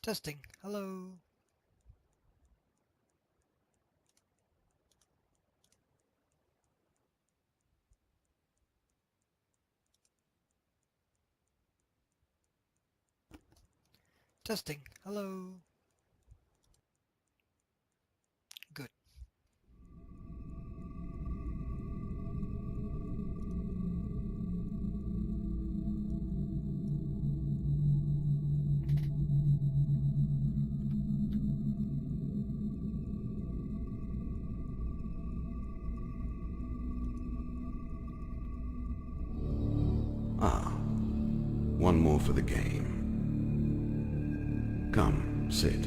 Testing. Hello. Testing. Hello. Good. Ah, one more for the game. Come, sit.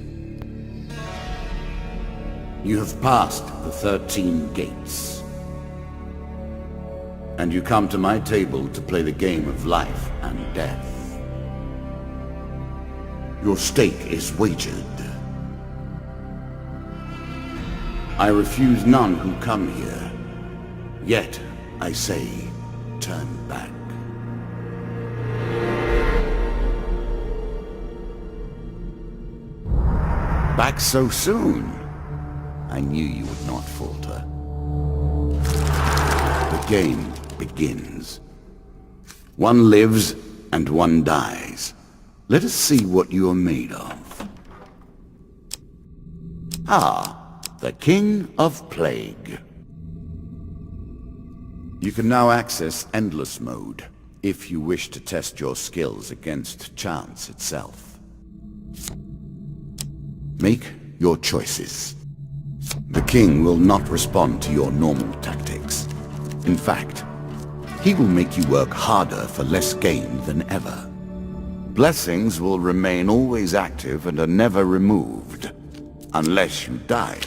You have passed the 13 gates. And you come to my table to play the game of life and death. Your stake is wagered. I refuse none who come here. Yet, I say, turn back. Back so soon? I knew you would not falter. The game begins. One lives and one dies. Let us see what you are made of. Ah, the King of Plague. You can now access Endless Mode if you wish to test your skills against chance itself. Make your choices. The king will not respond to your normal tactics. In fact, he will make you work harder for less gain than ever. Blessings will remain always active and are never removed, unless you die.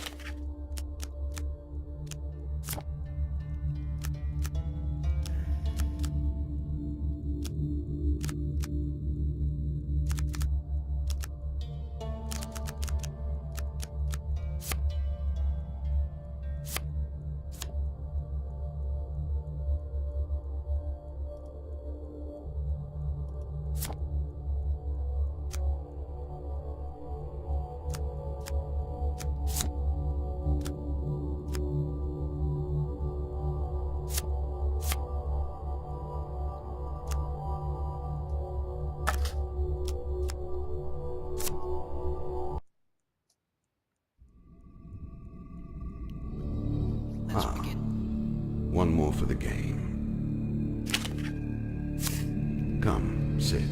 Let's begin. One more for the game. Come, sit.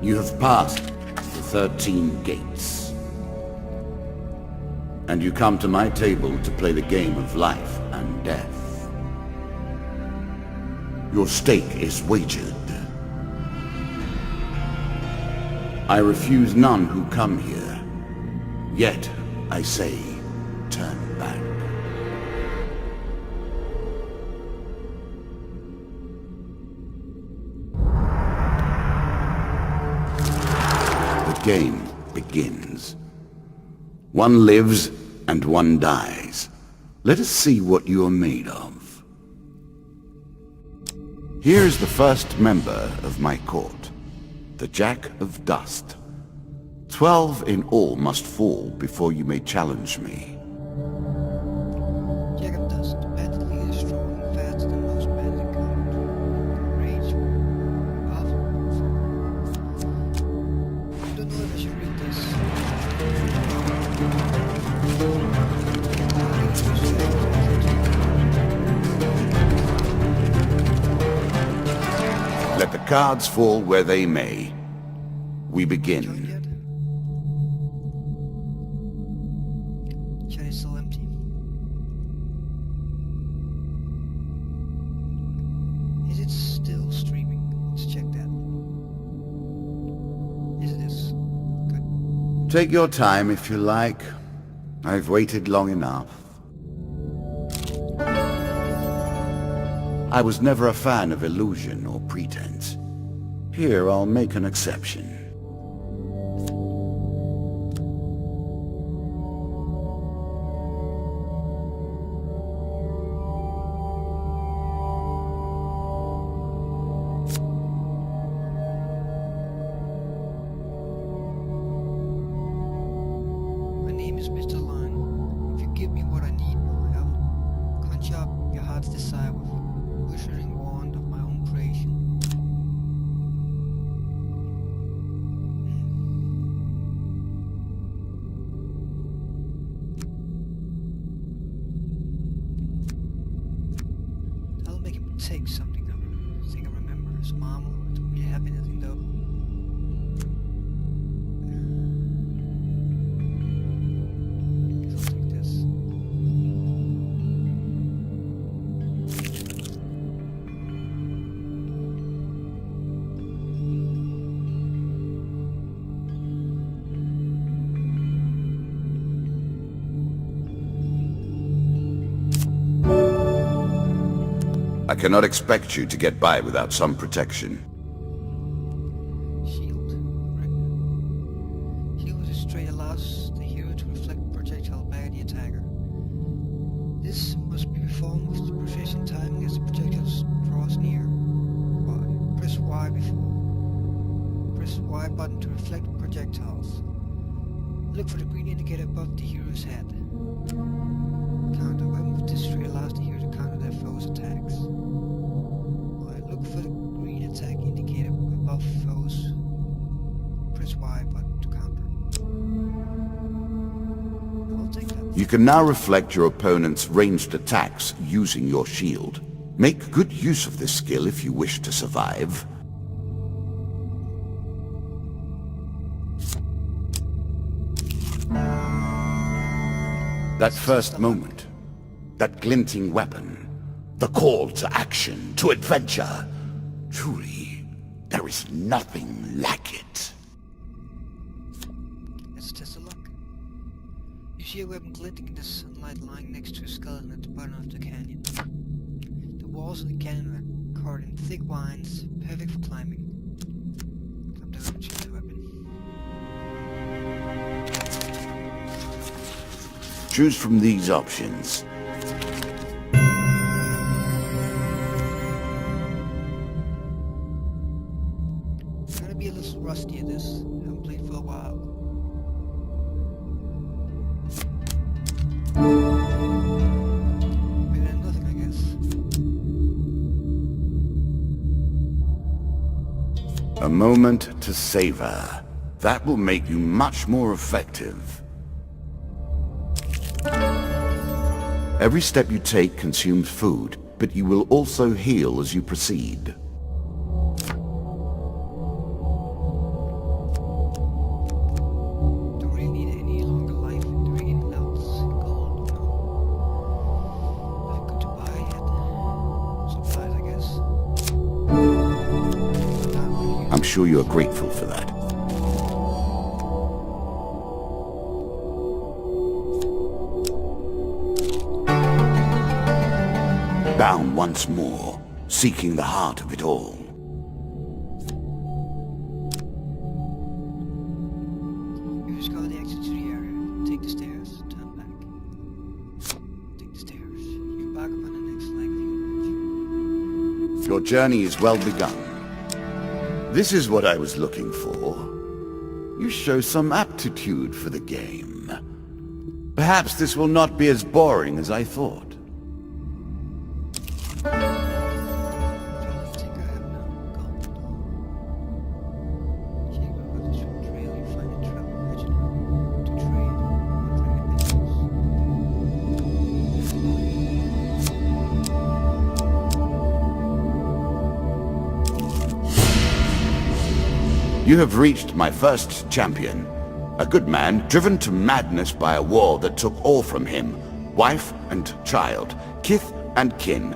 You have passed the 13 gates. And you come to my table to play the game of life and death. Your stake is wagered. I refuse none who come here. Yet, I say, turn back. The game begins. One lives and one dies. Let us see what you are made of. Here is the first member of my court, the Jack of Dust. 12 in all must fall before you may challenge me. Jack of Dust. Battle leader strong and fast than most men in combat. Rage. Powerful. I don't know if I should read this. Let the cards fall where they may. We Joined begin. yet? Chat is still empty. Is it still streaming? Let's check that. Yes, it is. Good. Take your time if you like. I've waited long enough. I was never a fan of illusion or pretense. Here I'll make an exception. cannot expect you to get by without some protection. Shield. Right. Shield is straight allows the hero to reflect projectile back at the attacker. This must be performed with the precision timing as the projectile draws near. Y. Press Y before. Press Y button to reflect projectiles. Look for the green indicator above the hero's head. Counter weapon with this straight allows the hero to counter their foe's attacks. Y. Look for the green attack indicator above foes. Press Y button to counter. I'll take that. You can now reflect your opponent's ranged attacks using your shield. Make good use of this skill if you wish to survive. That first moment, that glinting weapon, the call to action, to adventure. Truly, there is nothing like it. Let's test the luck. You see a weapon glinting in the sunlight lying next to a skeleton at the bottom of the canyon. The walls of the canyon are covered in thick vines, perfect for climbing. Climb down and choose the weapon. Choose from these options. I'm gonna be a little rusty at this. Haven't played for a while. Better than nothing, I guess. A moment to savor. That will make you much more effective. Every step you take consumes food, but you will also heal as you proceed. Don't really need any longer life doing anything else. Gold, no. Nothing good to buy yet. Supplies, I guess. Not really I'm sure you are grateful for that. Bound once more, seeking the heart of it all. You discover the exit to the area. Take the stairs, turn back. Take the stairs. You're back on the next leg of your route. Your journey is well begun. This is what I was looking for. You show some aptitude for the game. Perhaps this will not be as boring as I thought. I think I have no gold. Here you go with the short trail. You find a travel merchant to trade, wandering adventures. You have reached my first champion. A good man, driven to madness by a war that took all from him. Wife and child, kith and kin.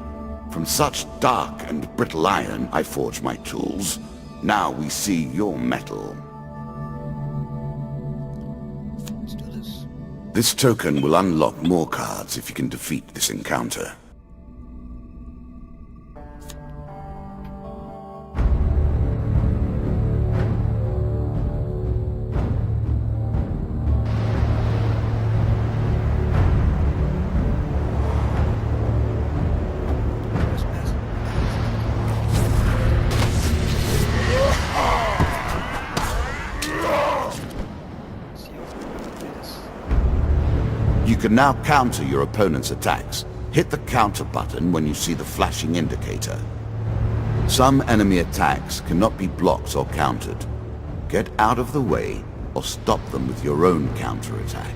From such dark and brittle iron I forge my tools. Now we see your metal. Let's do this. This token will unlock more cards if you can defeat this encounter. You can now counter your opponent's attacks. Hit the counter button when you see the flashing indicator. Some enemy attacks cannot be blocked or countered. Get out of the way or stop them with your own counterattack.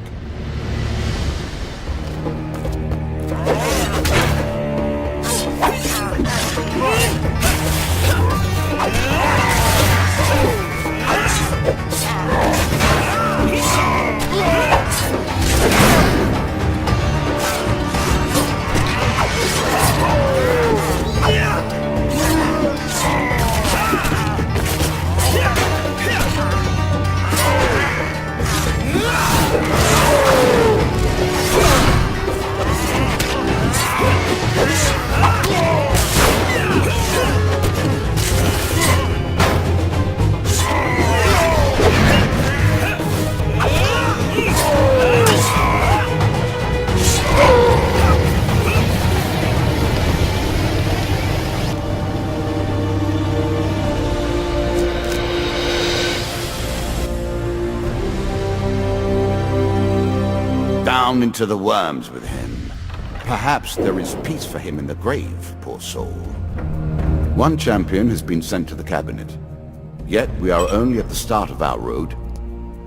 Down into the worms with him. Perhaps there is peace for him in the grave, poor soul. One champion has been sent to the cabinet. Yet we are only at the start of our road.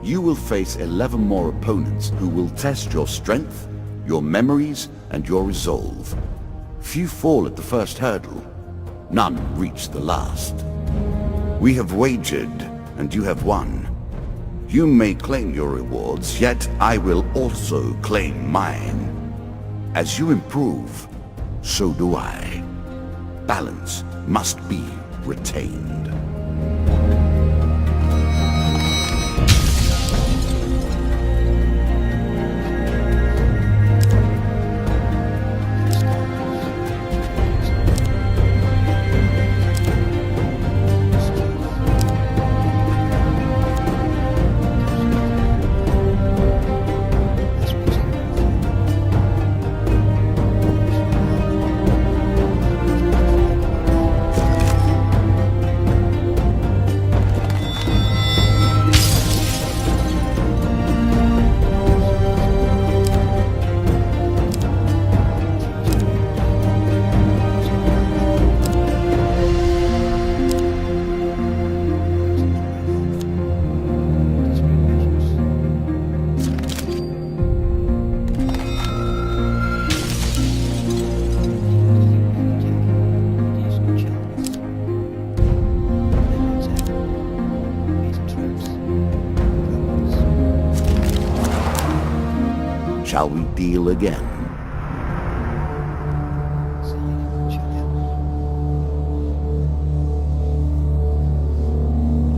You will face 11 more opponents who will test your strength, your memories, and your resolve. Few fall at the first hurdle. None reach the last. We have wagered, and you have won. You may claim your rewards, yet I will also claim mine. As you improve, so do I. Balance must be retained. Shall we deal again?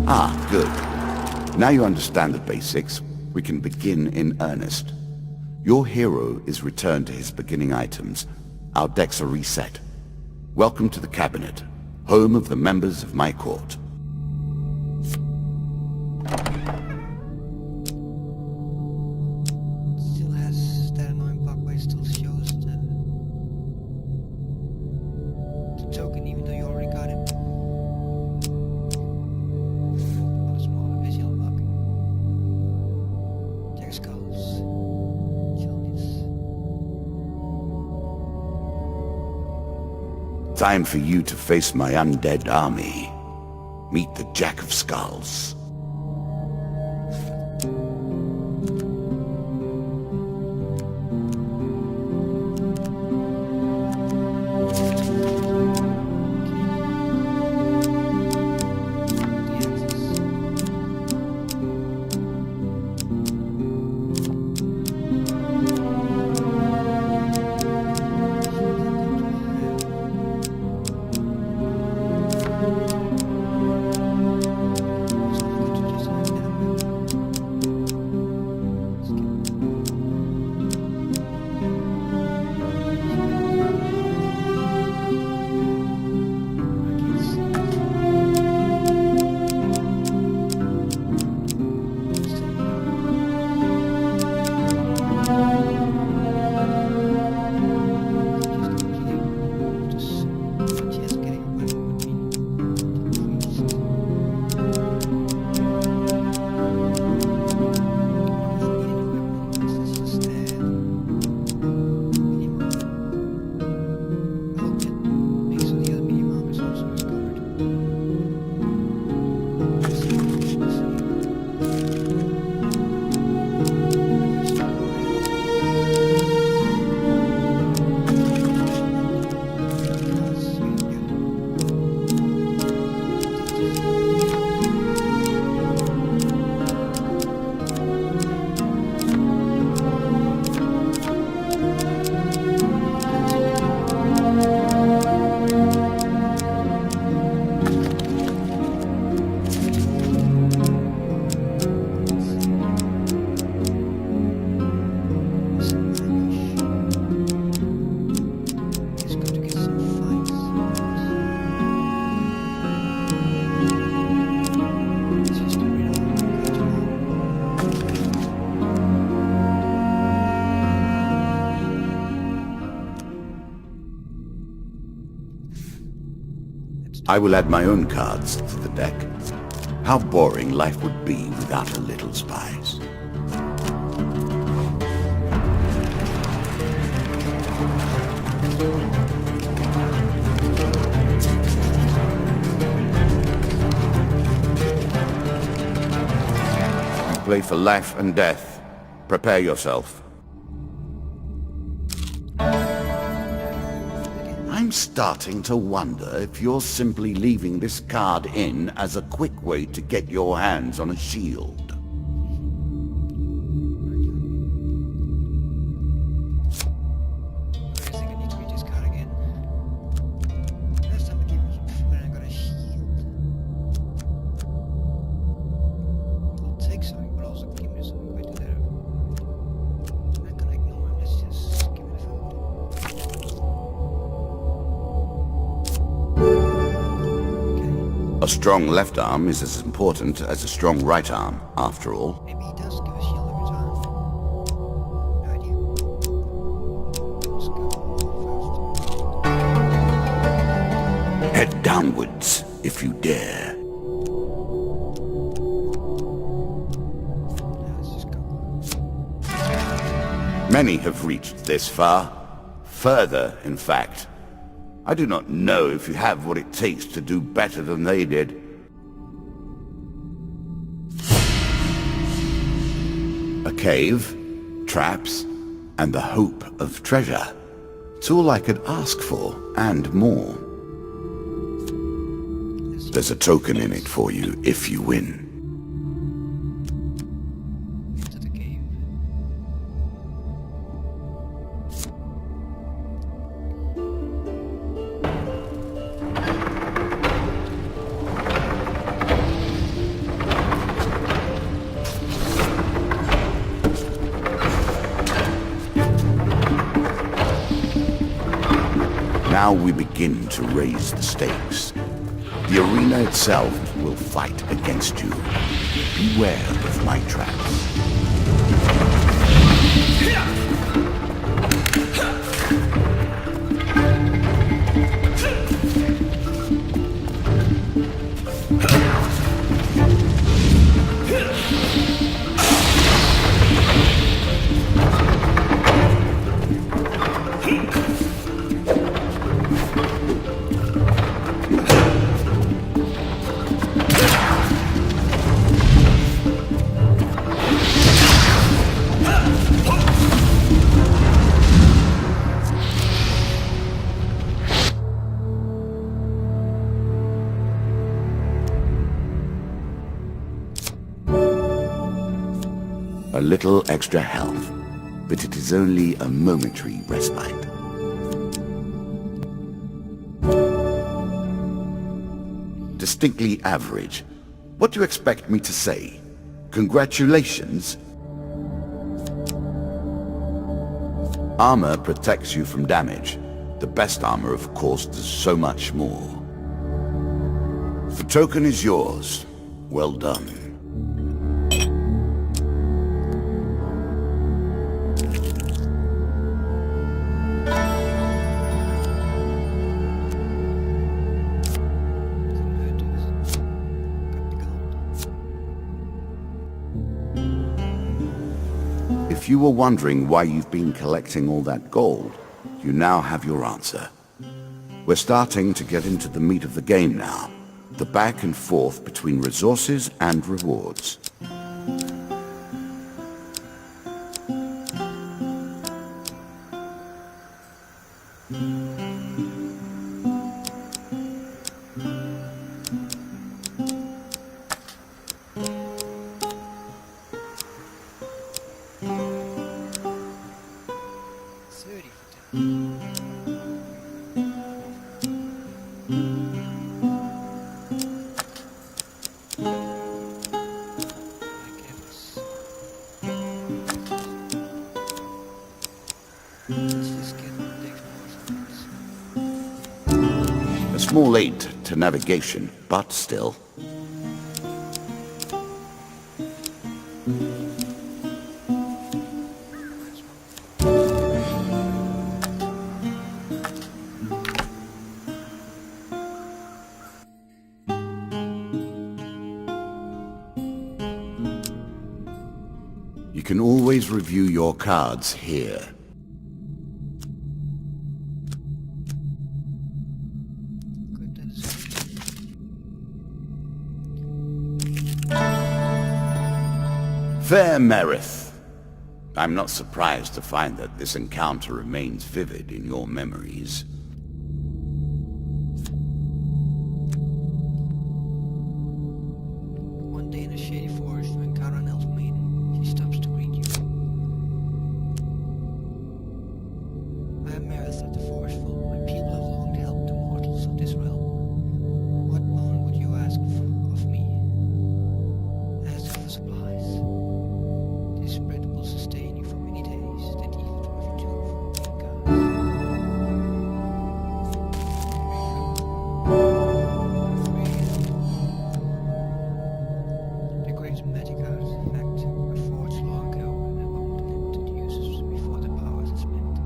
Ah, good. Now you understand the basics, we can begin in earnest. Your hero is returned to his beginning items. Our decks are reset. Welcome to the cabinet, home of the members of my court. Token, even though you already got it. Oh, smaller visual bug. There's skulls. Time for you to face my undead army. Meet the Jack of Skulls. I will add my own cards to the deck. How boring life would be without a little spice. play for life and death. Prepare yourself. I'm starting to wonder if you're simply leaving this card in as a quick way to get your hands on a shield. I think I need to read this card again. Last time I gave him some food and I got a shield. I'll take something, but also give me something if I do that. I'm not gonna ignore him, let's just give me the food. A strong left arm is as important as a strong right arm, after all. Maybe he does give a shield every time. No idea. Let's go first. Head downwards, if you dare. Now let's just go. Many have reached this far. Further, in fact. I do not know if you have what it takes to do better than they did. A cave, traps, and the hope of treasure. It's all I could ask for, and more. There's a token in it for you if you win. Into the cave. Now we begin to raise the stakes. The arena itself will fight against you. Beware of my traps. A little extra health, but it is only a momentary respite. Distinctly average. What do you expect me to say? Congratulations? Armor protects you from damage. The best armor, of course, does so much more. The token is yours. Well done. If you were wondering why you've been collecting all that gold, you now have your answer. We're starting to get into the meat of the game now. The back and forth between resources and rewards. A small aid to navigation, but still. You can always review your cards here. Fair Merith. I'm not surprised to find that this encounter remains vivid in your memories. One day in a shady forest, you encounter an elf maiden. She stops to greet you. I am Merith of the Forest Folk. My people have long helped the mortals of this realm. What boon would you ask of me? Ask for supplies. This bread will sustain you for many days. The gift of your tooth from God. The great magic artifact were forged long ago and have only limited uses before the powers are spent.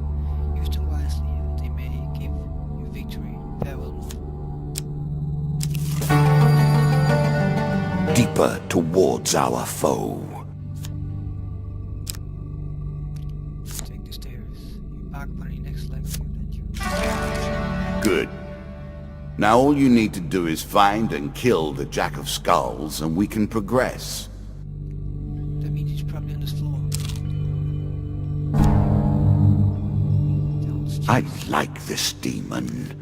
Use them wisely, and they may give you victory. Farewell, mortal. Deeper towards our foe. Take the stairs. You embark upon your next leg of adventure. Good. Now all you need to do is find and kill the Jack of Skulls, and we can progress. That means he's probably on this floor. I like this demon.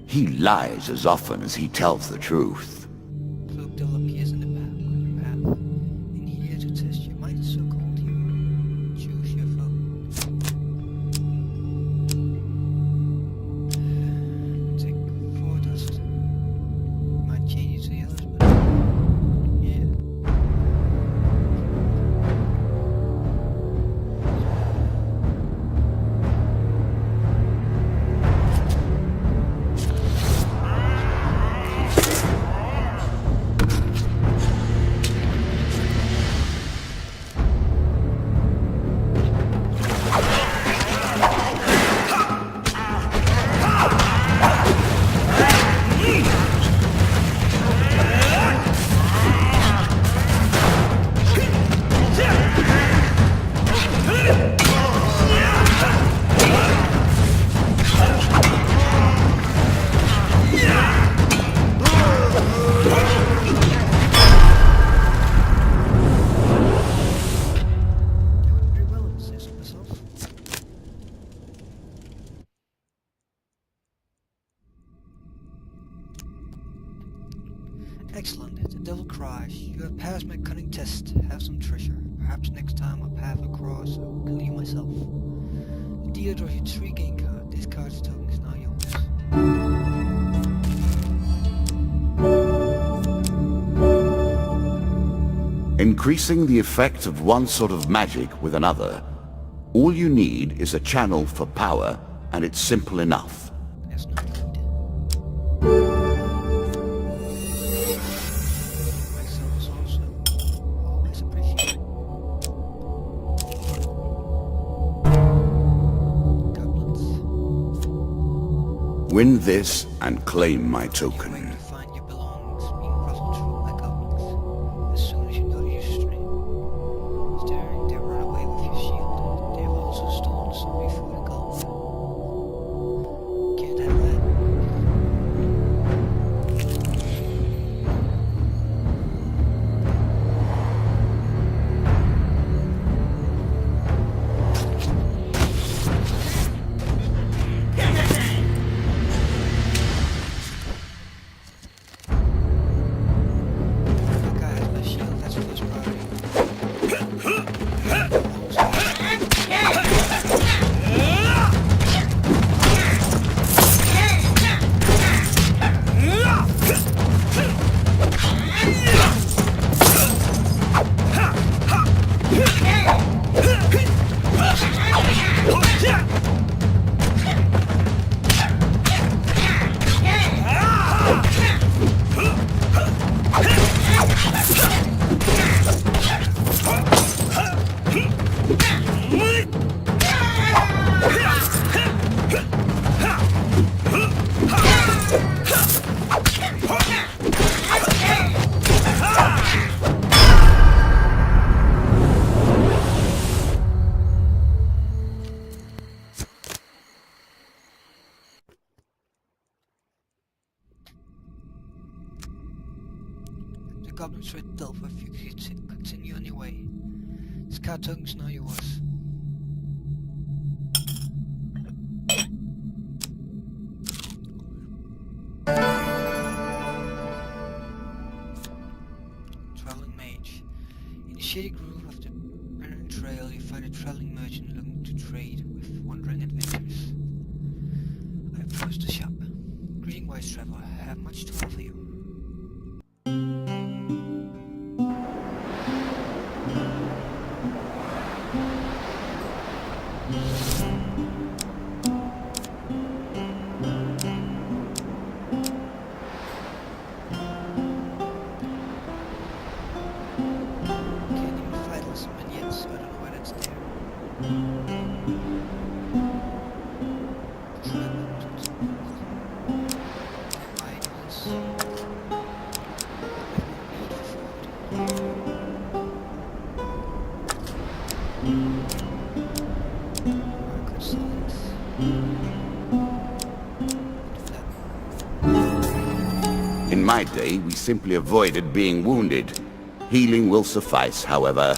He lies as often as he tells the truth. Cloak devil appears in the path. In here to test your might, so-called hero. Choose your foe. Take 4 dust. Might change you to the others, but yeah. Excellent. The devil cries. You have passed my cunning test. Have some treasure. Perhaps next time I path across, I will kill you myself. The dealer draws you 3 game cards. This card's token is now yours. Increasing the effect of one sort of magic with another. All you need is a channel for power, and it's simple enough. There's no need. Myself is also always appreciated. Goblins. Win this and claim my token. You find your belongings being ruffled through by goblins. As soon as you notice your string, staring, they run away with your shield. They have also stolen some before the goblin. Can't have that. That guy has my shield, that's first priority. The goblins will delve if you continue on your way. Card tokens now yours. Traveling mage. In the shady groove of the Barren Trail, you find a traveling merchant looking to trade with wandering adventurers. I approach the shop. Greeting, wise traveler. I have much to offer you. In my day, we simply avoided being wounded. Healing will suffice, however.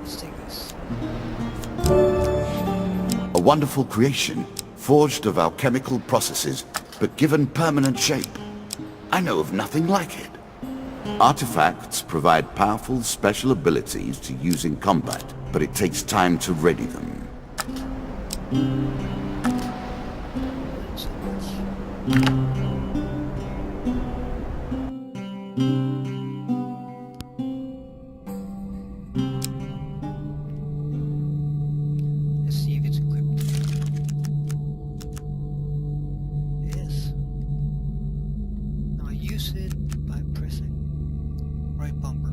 Let's take this. A wonderful creation, forged of alchemical processes, but given permanent shape. I know of nothing like it. Artifacts provide powerful special abilities to use in combat, but it takes time to ready them. So much. Let's see if it's equipped. Yes. Now I use it by pressing right bumper.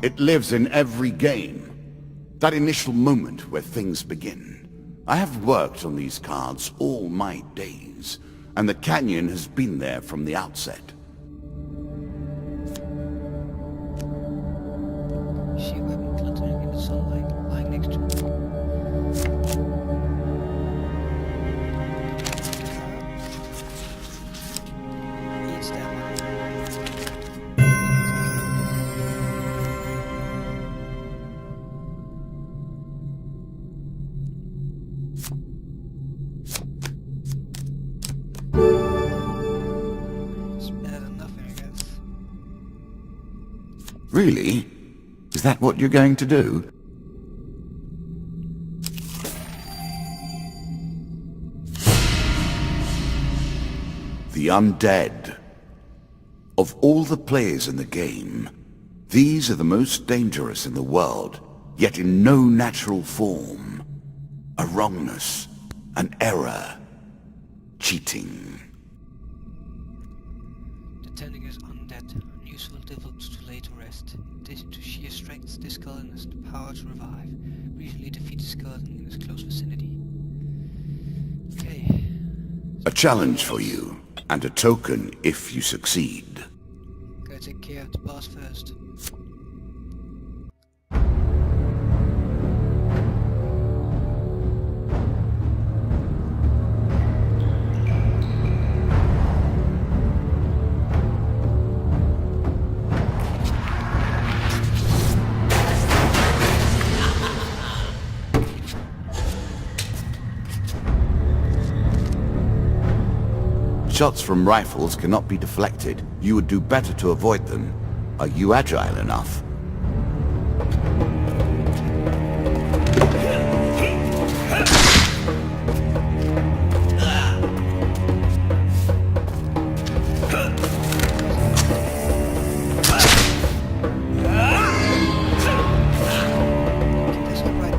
It lives in every game. That initial moment where things begin. I have worked on these cards all my days, and the canyon has been there from the outset. She weapon glittering in the sunlight, lying next to me. Eats that one. It's better than nothing, I guess. Really? Is that what you're going to do? The undead. Of all the players in the game, these are the most dangerous in the world, yet in no natural form. A wrongness, an error, cheating. The tending is undead, unuseful, difficult to lay to rest. In addition to sheer strength, this skeleton has the power to revive. Briefly defeat the skeleton in its close vicinity. Okay. A challenge for you, and a token if you succeed. Gotta take care of the boss first. Shots from rifles cannot be deflected. You would do better to avoid them. Are you agile enough? That's not right.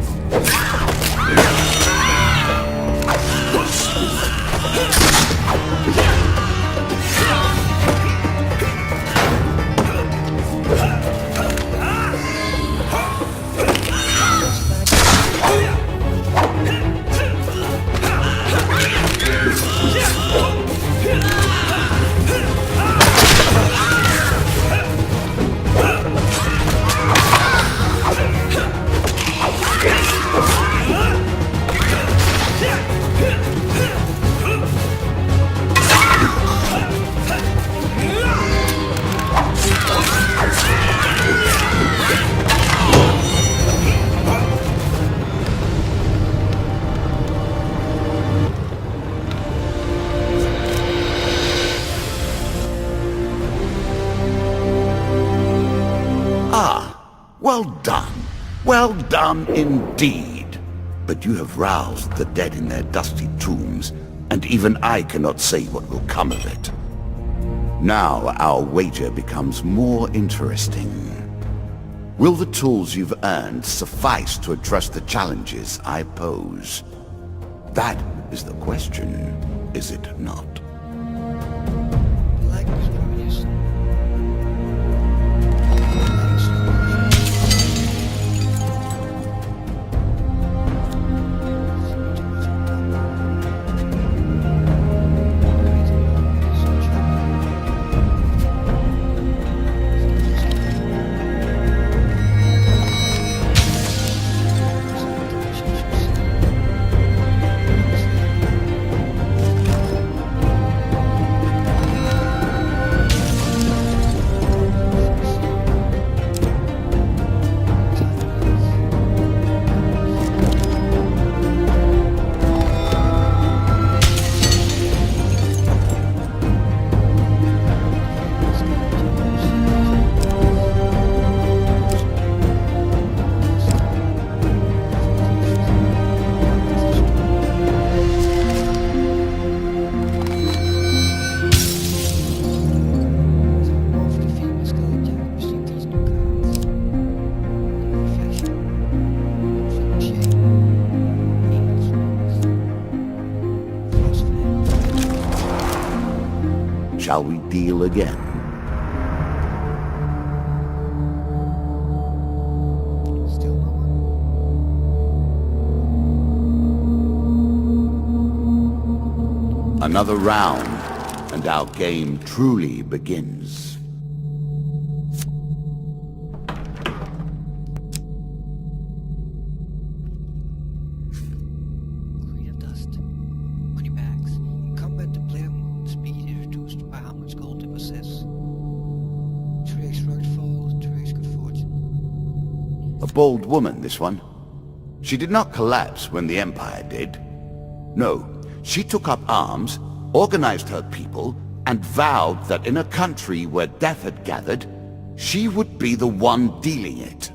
Well done. Well done indeed. But you have roused the dead in their dusty tombs, and even I cannot say what will come of it. Now our wager becomes more interesting. Will the tools you've earned suffice to address the challenges I pose? That is the question, is it not? Like was probably just... Shall we deal again? Still no one? Another round, and our game truly begins. Creed of dust. Money bags. In combat, the player moves speed is reduced by how much gold they possess. 3x rugged fall, 3x good fortune. A bold woman, this one. She did not collapse when the Empire did. No, she took up arms, organized her people, and vowed that in a country where death had gathered, she would be the one dealing it.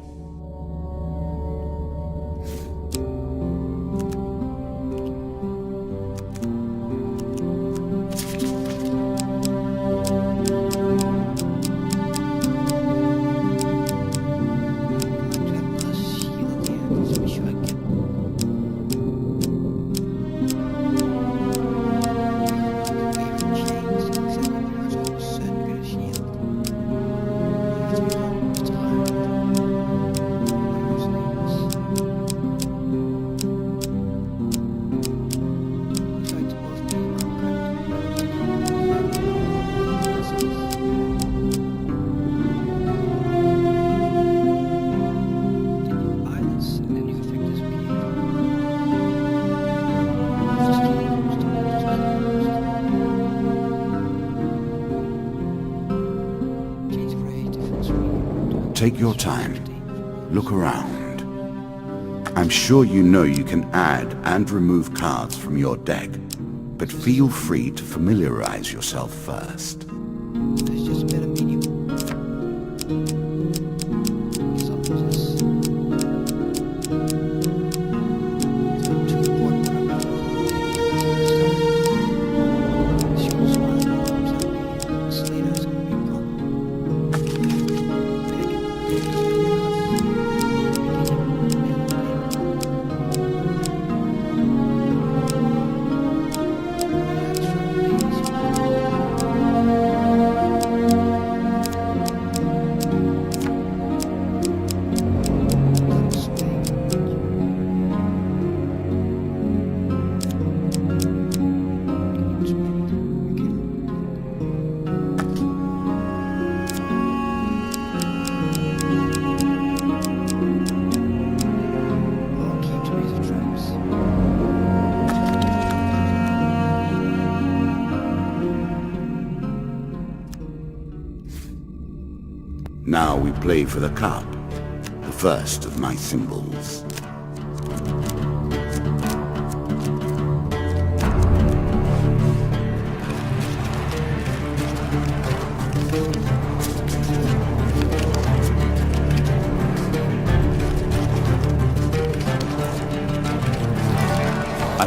Take your time. Look around. I'm sure you know you can add and remove cards from your deck, but feel free to familiarize yourself first. There's just a bit of medium. So just... It's not too important what I'm doing. She was one of the Slater's gonna be a problem. Now we play for the cup, the first of my symbols.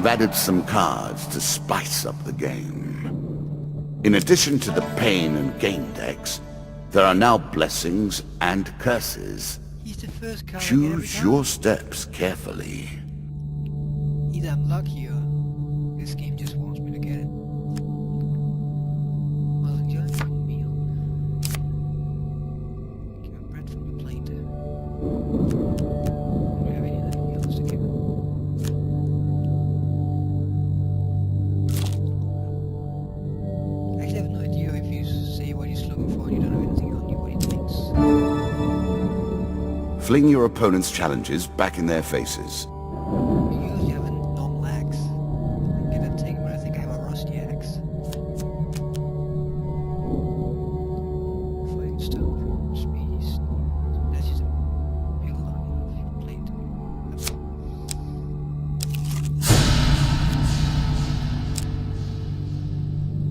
added some cards to spice up the game. In addition to the pain and gain decks, there are now blessings and curses. He's the first card I get every Choose time. your steps carefully. Either I'm lucky or this game just wants me to get it. Well, enjoy your meal. Give me bread from your plate. Do you have anything else to give? I actually have no idea if you say what he's looking for and you don't have anything on you, what he thinks. Fling your opponent's challenges back in their faces. You usually have a normal axe. I'm gonna take him, but I think I have a rusty axe. Fighting stone, speed. That's just a build on your plate.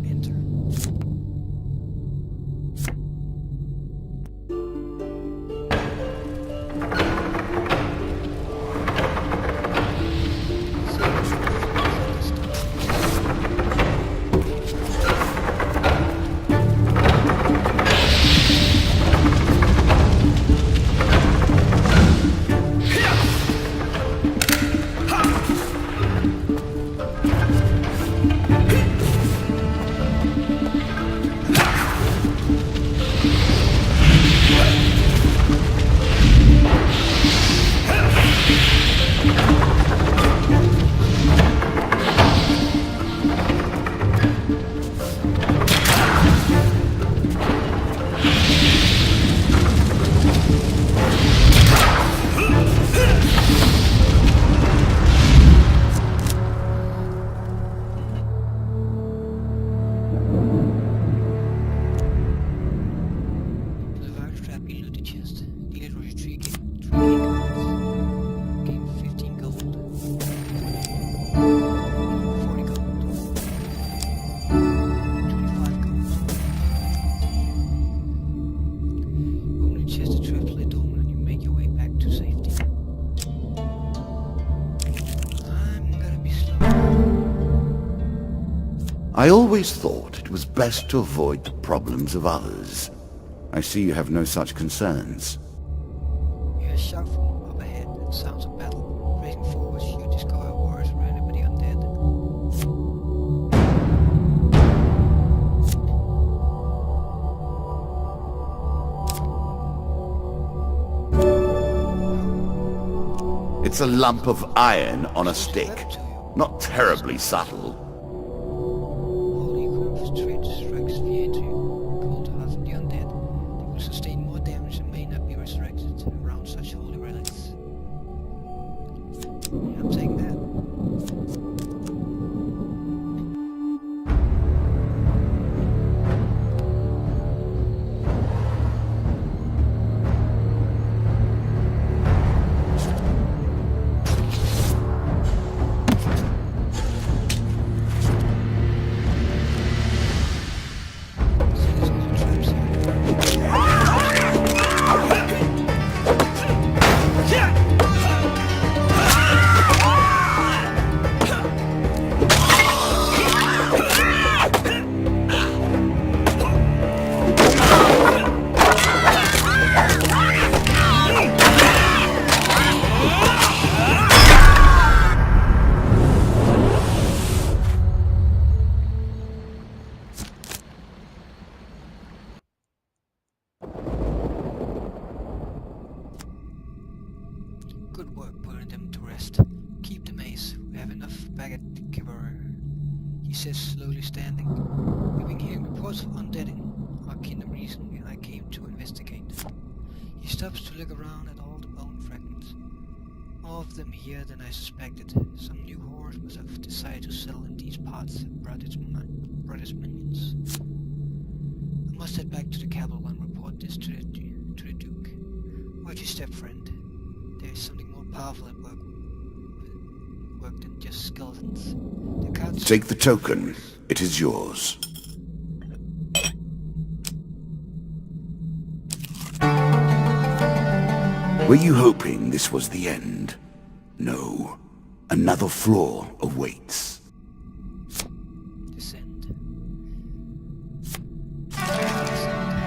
Enter. I always thought it was best to avoid the problems of others. I see you have no such concerns. You hear a shout from up ahead and sounds of battle. Racing forwards, you discover warriors surrounded by the undead. It's a lump of iron on a stick. Not terribly subtle. Holy equipment straight strikes fear into cold hearts of the undead. They will sustain more damage and may not be resurrected around such holy relics. Yeah, I'm taking that. Good work putting them to rest. Keep the mace. We have enough back at the cabaret. He says, slowly standing. We've been hearing reports of undeading. Our kingdom recently, and I came to investigate. He stops to look around at all the bone fragments. More of them here than I suspected. Some new horrors must have decided to settle in these parts and brought its minions. I must head back to the capital and report this to the Duke. Watch your step, friend. There is something more powerful at work than just skeletons. Take the token. It is yours. Were you hoping this was the end? No. Another floor awaits. Descend.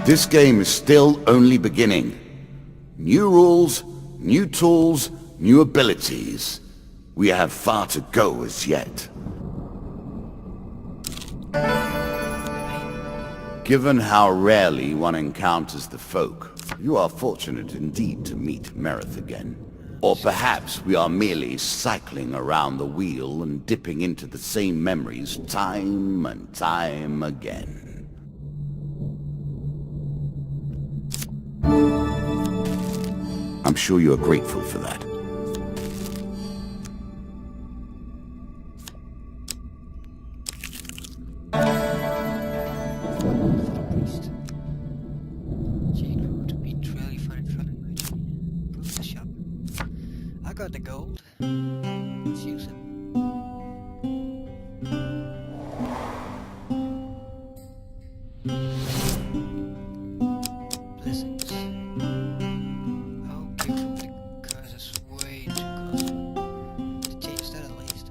This game is still only beginning. New rules, new tools, new abilities. We have far to go as yet. Given how rarely one encounters the folk, you are fortunate indeed to meet Merith again. Or perhaps we are merely cycling around the wheel and dipping into the same memories time and time again. I'm sure you are grateful for that. I got the gold. Let's use it. Blessings. Okay, the curse is way too costly. To change that at least.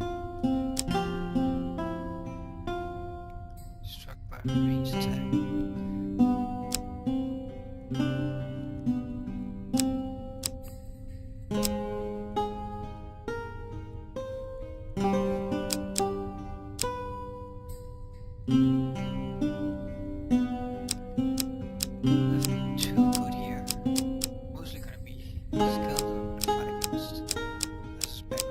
Struck by a ranged attack. Nothing too good here. Mostly gonna be skeleton to fight against, I suspect.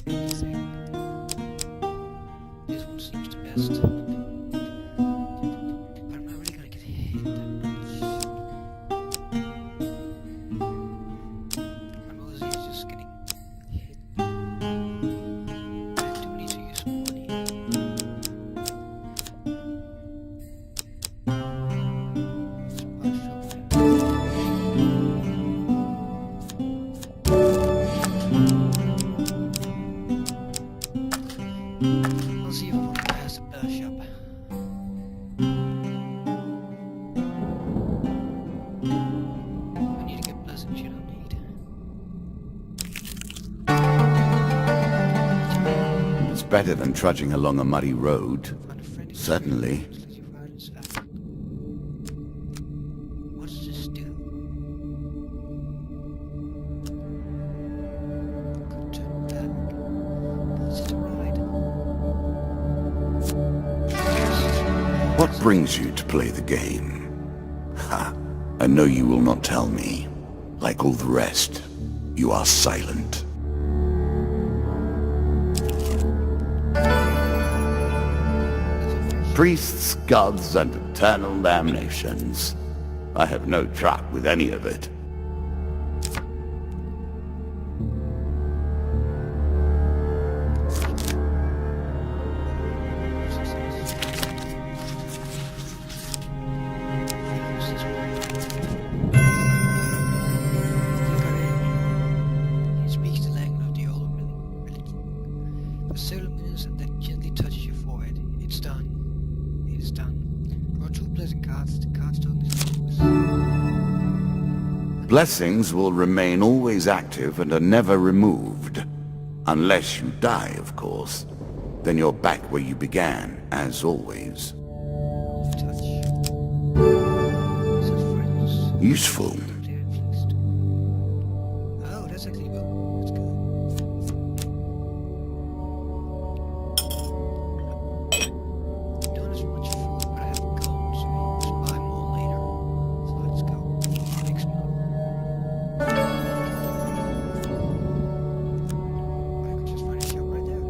If anything, this one seems the best. But I'm not really gonna get hit that much. My mostly is just getting hit. I do need to use money. I'll see if I can pass the blast shop. I need to get blessings you don't need. It's better than trudging along a muddy road. Find a friend who Certainly. lets you ride inside. What does this do? Could turn back. But it's a ride. What brings you to play the game? Ha! I know you will not tell me. Like all the rest, you are silent. Priests, gods, and eternal damnations. I have no truck with any of it. He speaks the language of the old religion. For several minutes and then gently touches your forehead. It's done. It is done. Draw 2 blessing cards. The card's token is focus. Blessings will remain always active and are never removed. Unless you die, of course. Then you're back where you began, as always. Touch. This is friends. Useful. They're influenced. Oh, that's actually good. That's good. Don't have much food, but I have gold, so I'll just buy more later. So let's go. Next one. I could just find a shop right there.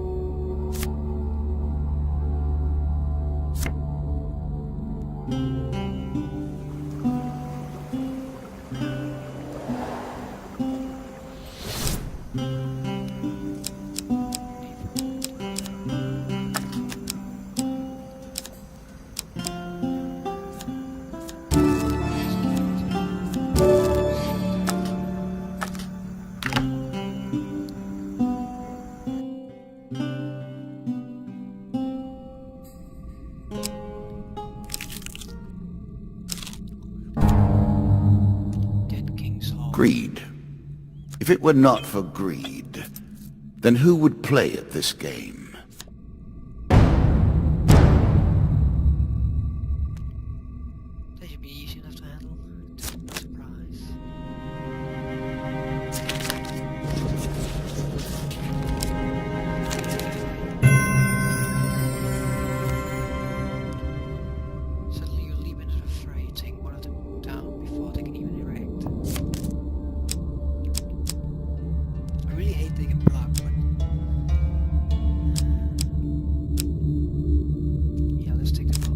Greed. If it were not for greed, then who would play at this game? That should be easy enough to handle. No surprise. Suddenly you leap into the fray, take one of them down before they can even erect. I really hate they can block, but yeah, let's take them up.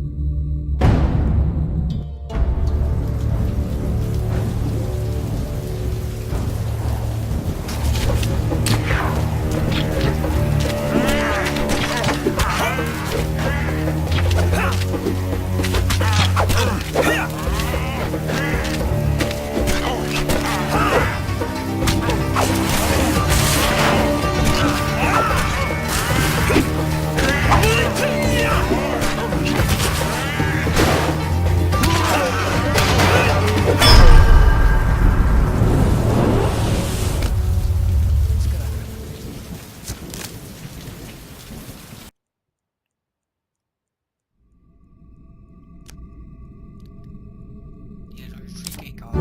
These are freaking cards.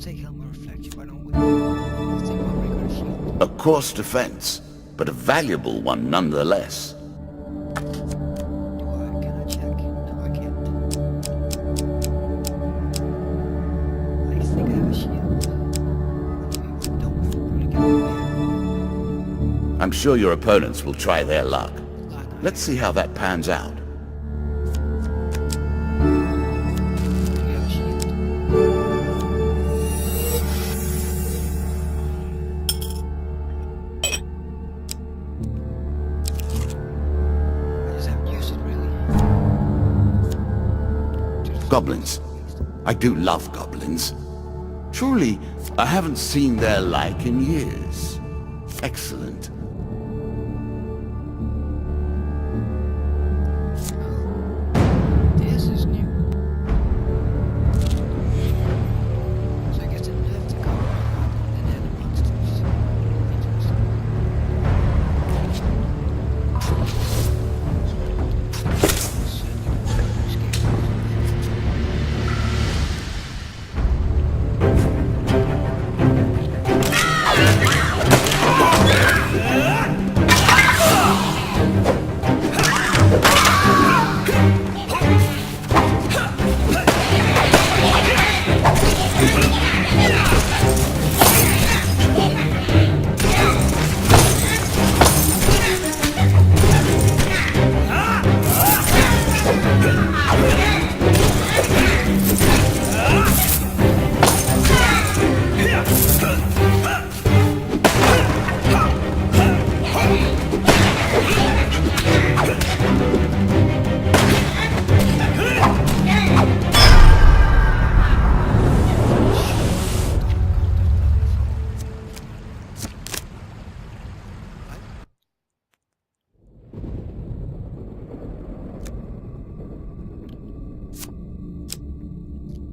Take helmet reflection, why don't we? Let's take one regular shield. A coarse defense, but a valuable one nonetheless. Can I check? No, I can't. I think I have a shield. We don't really get away. I'm sure your opponents will try their luck. Let's see how that pans out. We have a shield. I just haven't used it really. Goblins. I do love goblins. Truly, I haven't seen their like in years. Excellent. This is new. So I guess they have to go and then the monsters.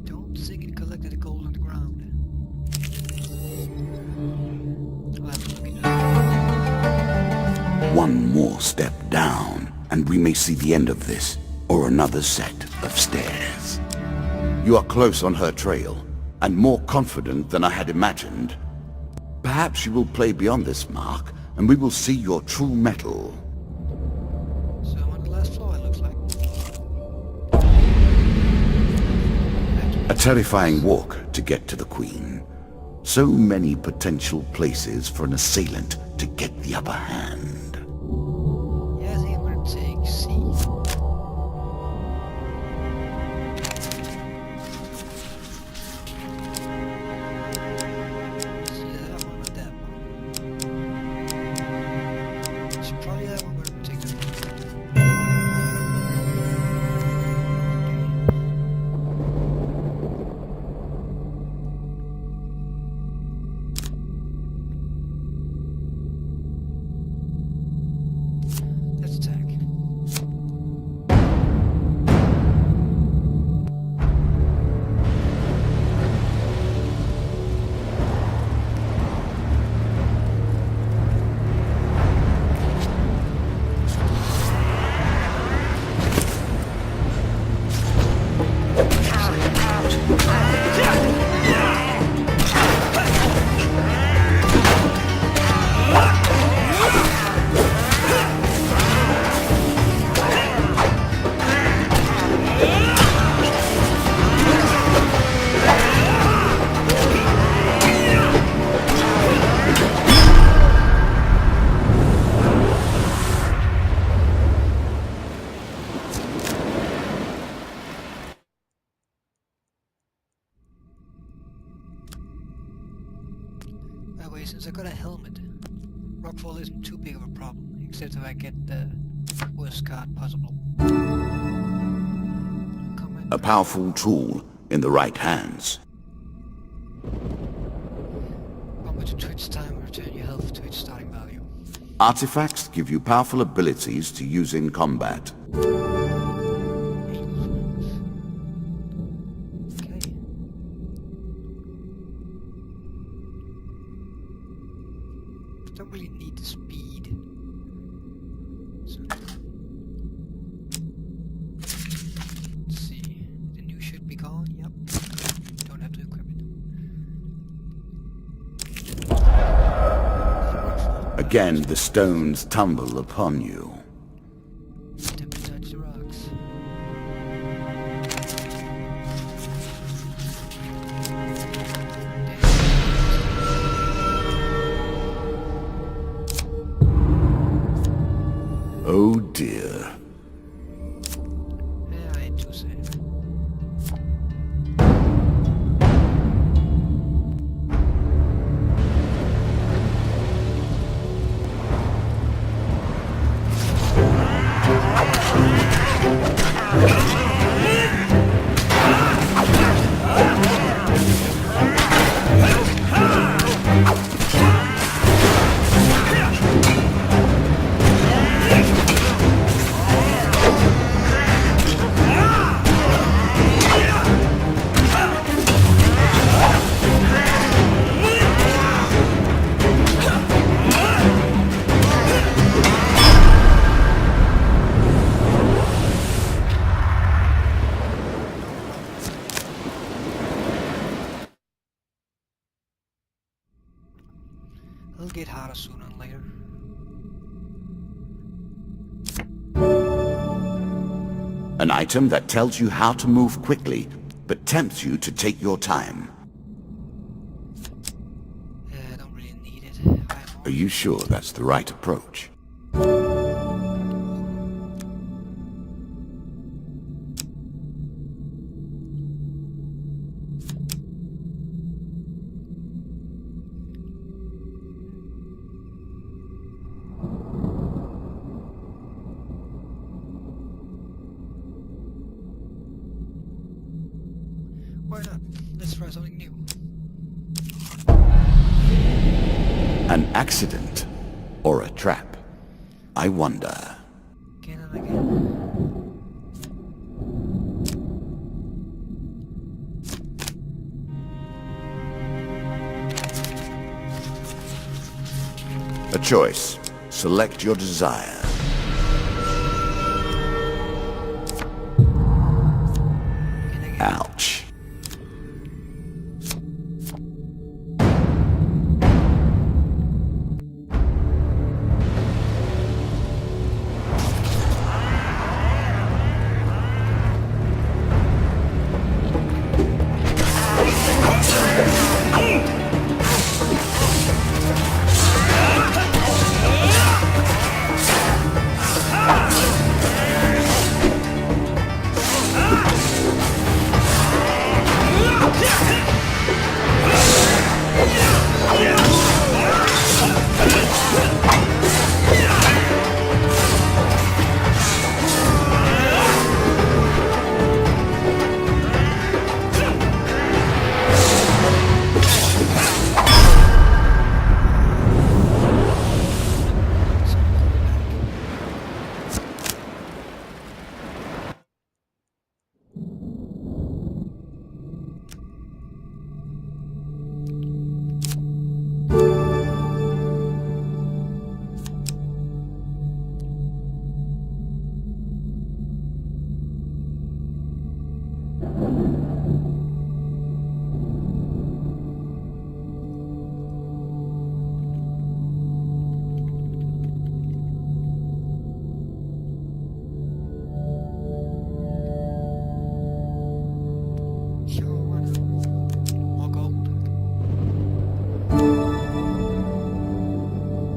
Don't think it collected the gold on the ground. I'll have to look into that. One more step down, and we may see the end of this, or another set of stairs. You are close on her trail, and more confident than I had imagined. Perhaps you will play beyond this mark, and we will see your true mettle. So I'm on the last floor, it looks like. A terrifying walk to get to the Queen. So many potential places for an assailant to get the upper hand. Yeah, I think I'm gonna take C. It's either that one or that one. It's probably that one, but I'm gonna take that one. Rockfall isn't too big of a problem, except if I get the worst card possible. A powerful tool in the right hands. Bumper to Twitch time and return your health to its starting value. Artifacts give you powerful abilities to use in combat. Don't really need the speed. So, let's see. The new should be gone. Yep. Don't have to equip it. Again, the stones tumble upon you. Step and touch the rocks. Oh dear. Yeah, I ain't too safe. It'll get harder sooner or later. An item that tells you how to move quickly, but tempts you to take your time. I don't really need it. Are you sure that's the right approach? Why not? Let's try something new. An accident or a trap? I wonder. Again and again. A choice. Select your desire. Again, again. Ouch.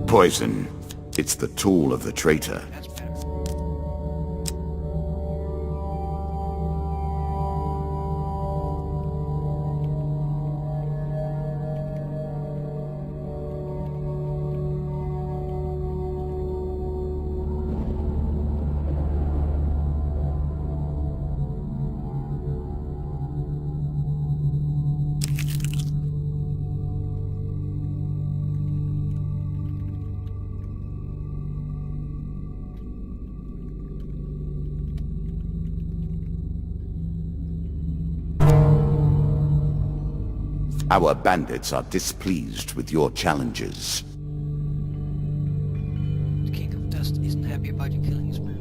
Poison. It's the tool of the traitor. That's better. Our bandits are displeased with your challenges. The King of Dust isn't happy about you killing his men.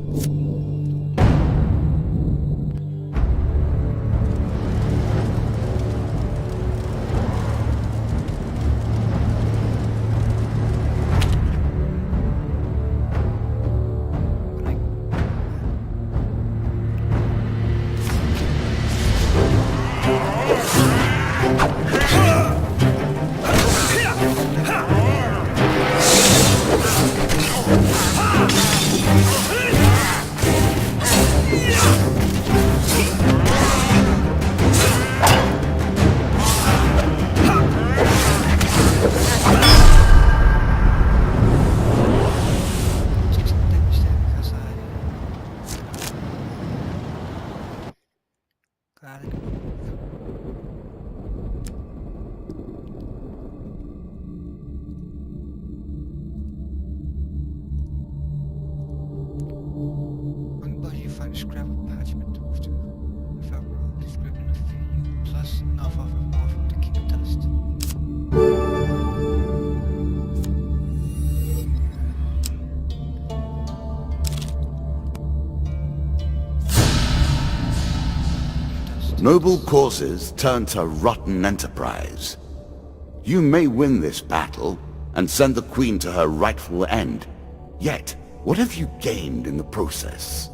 Got it. On the body you find a scrap of parchment with the ephemeral description of you, plus an offer of more from the King of Dust. Noble causes turn to rotten enterprise. You may win this battle and send the Queen to her rightful end. Yet, what have you gained in the process?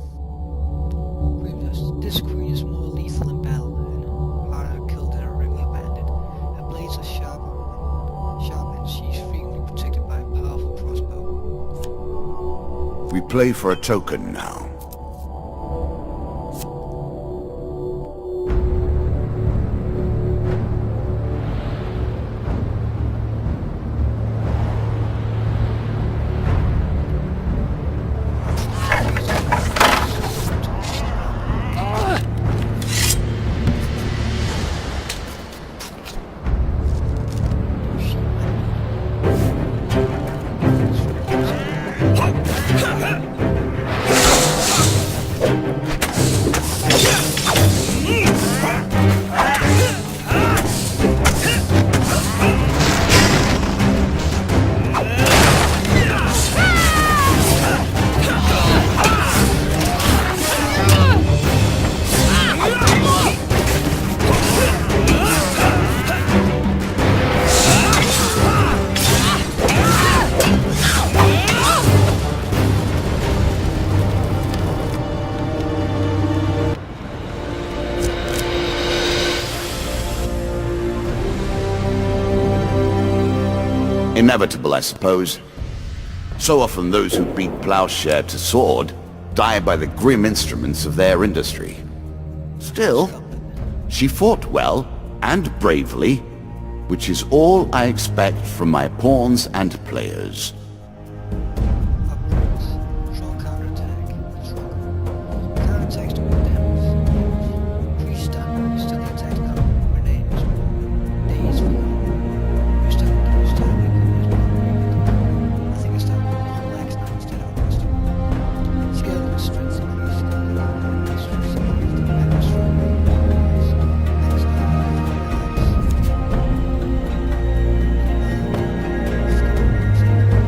This queen is more lethal in battle and harder to kill than a regular bandit. Her blades are sharp and she's frequently protected by a powerful crossbow. We play for a token now. Inevitable, I suppose. So often those who beat plowshare to sword die by the grim instruments of their industry. Still, she fought well and bravely, which is all I expect from my pawns and players. Upgrades. Strong counterattack. Strong. Counterattacks to win damage. Pre-stun. Still the attack now. Grenade is movement. Days for now. Stun. I think I start with one lax now instead of a custom. Skill with strength increase. Strength increase. Damage strong.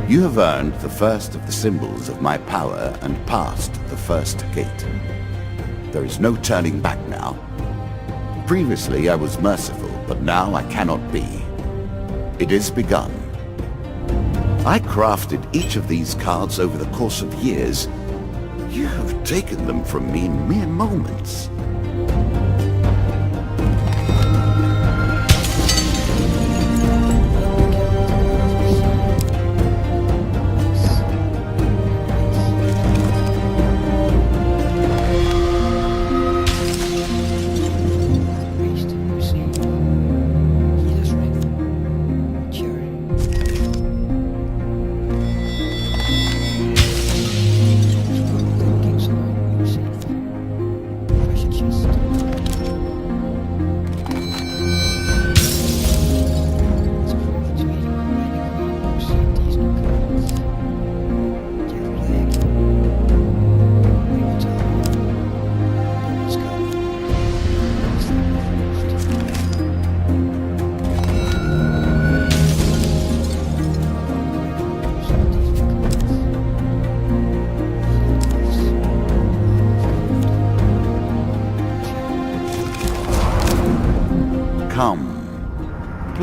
You have earned the first of the symbols of my power and passed the first gate. There is no turning back now. Previously I was merciful, but now I cannot be. It is begun. I crafted each of these cards over the course of years. You have taken them from me in mere moments. Precious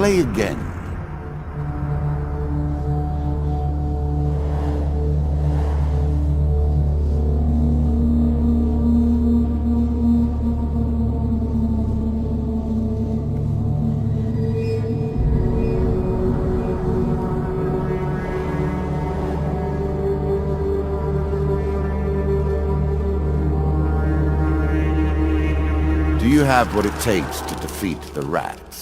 play again. Do you have what it takes to defeat the rats?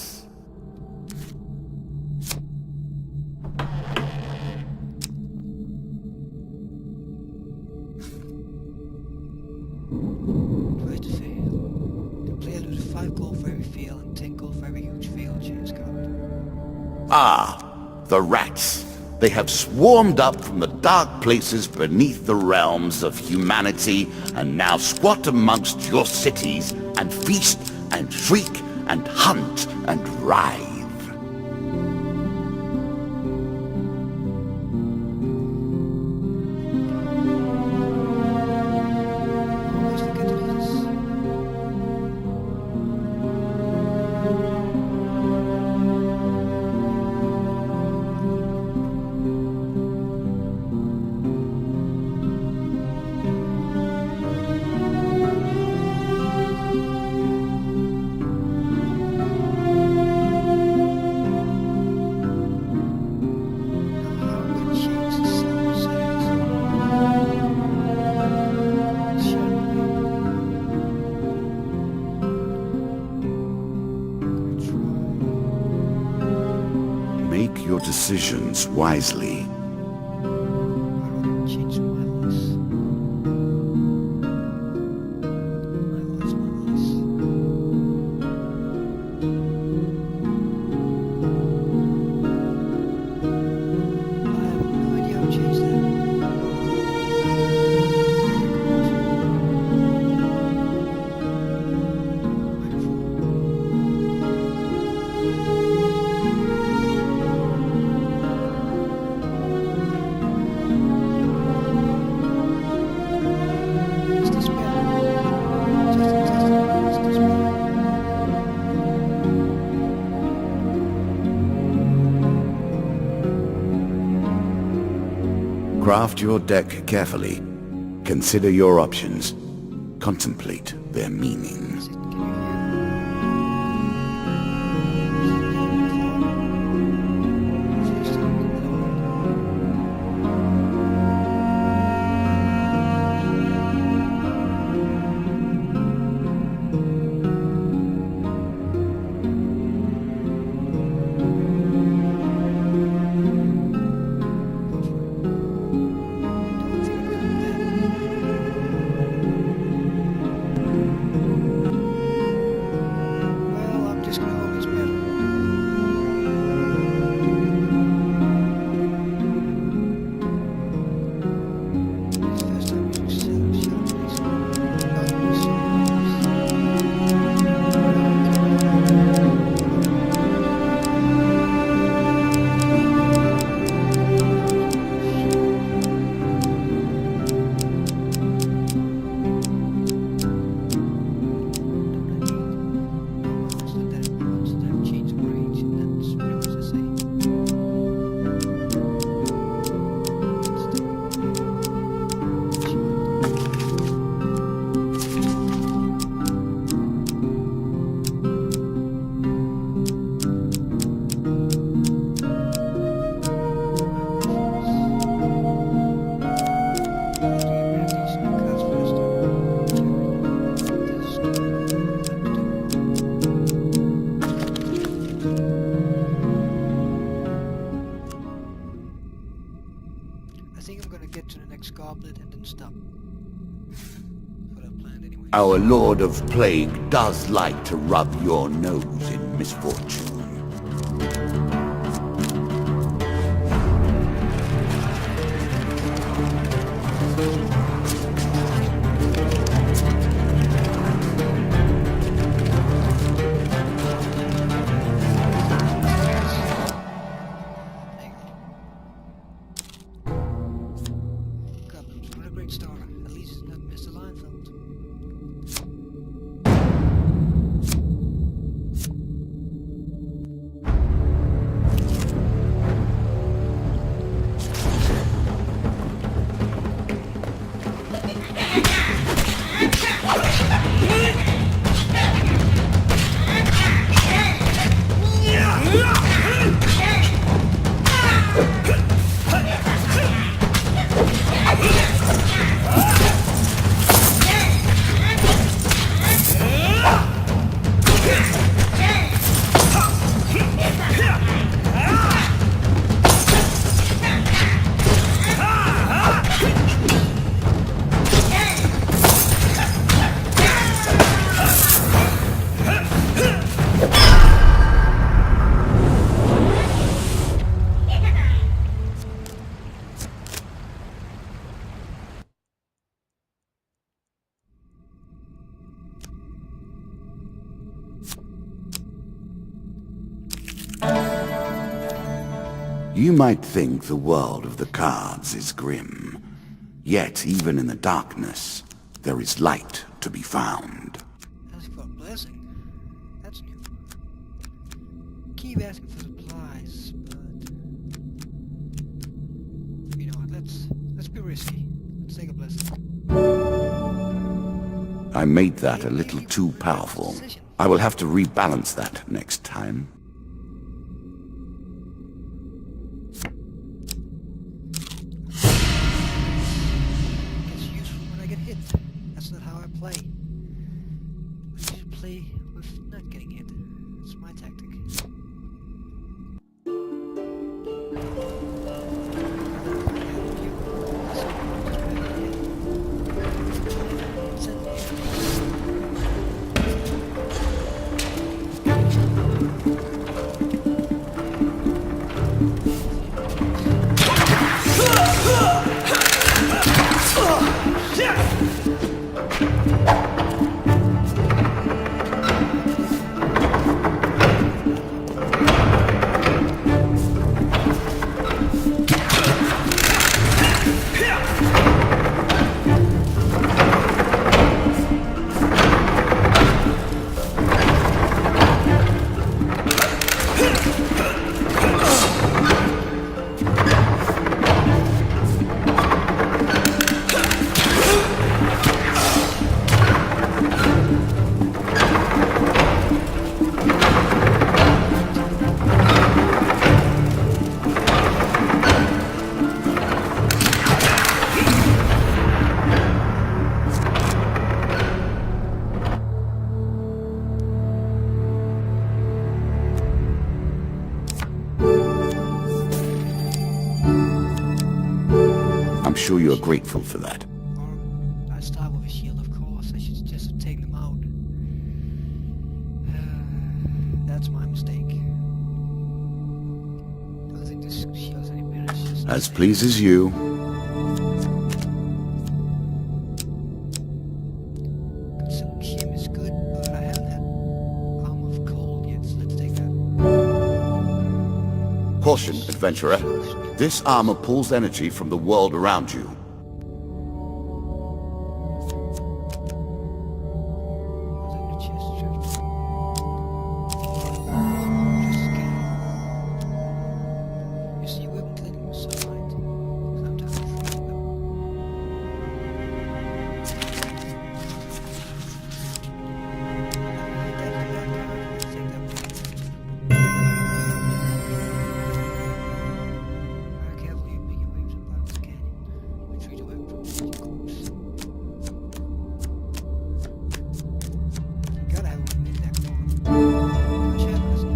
Twice to fail. The player loses 5 gold for every fail and 10 gold for every huge fail chance card. Ah, the rats. They have swarmed up from the dark places beneath the realms of humanity and now squat amongst your cities and feast and shriek and hunt and writhe. Always forget to do this. Make your decisions wisely. Change my voice. My voice. I have no idea how to change that. Is this better? Just testing. Is this better? Craft your deck carefully. Consider your options. Contemplate their meaning. Is it? Can you Well, I'm just gonna hope it's better. It's the first time we use ShadowPlay, so not I think I'm gonna get to the next goblet and then stop. That's what I've planned anyway. Our Lord of Plague does like to rub your nose in misfortune. Goblins, what a great start. At least it's not Mr. Leinfeld. You might think the world of the cards is grim. Yet, even in the darkness, there is light to be found. Ask for a blessing? That's new. Keep asking for supplies, but... You know what, let's be risky. Let's take a blessing. I made that a little too powerful. I will have to rebalance that next time. It's useful when I get hit. That's not how I play. I should play with not getting hit. That's my tactic. I'm sure you're grateful for that. Or I start with a shield, of course. I should just have taken them out. That's my mistake. Don't think this shield's any better. It's just As pleases you. Consume Kim is good, but I haven't had armor of cold yet, so let's take that. Caution, adventurer. This armor pulls energy from the world around you. What's in the chest? Just scan. You see, weapon clicking with sunlight. Sometimes it's them. Let's take that one. Very carefully, you make your way to the bottom of the canyon. Retreat away from the corpse. You gotta have one in that corner. Punch out, listen.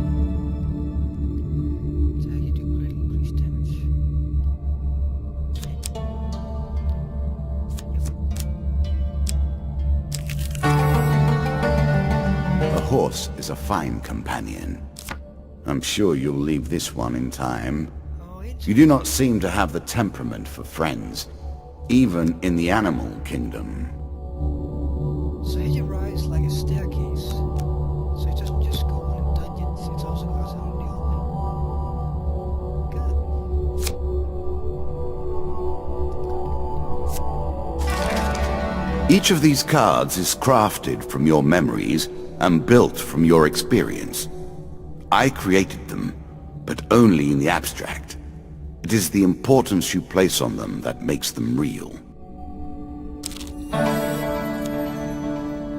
Attack you do greatly increased damage. A horse is a fine companion. I'm sure you'll leave this one in time. Oh, it's You do not seem to have the temperament for friends, even in the animal kingdom. so you rise like a staircase. So it doesn't just go on in dungeons, it also goes out in the open. Each of these cards is crafted from your memories and built from your experience. I created them, but only in the abstract. It is the importance you place on them that makes them real.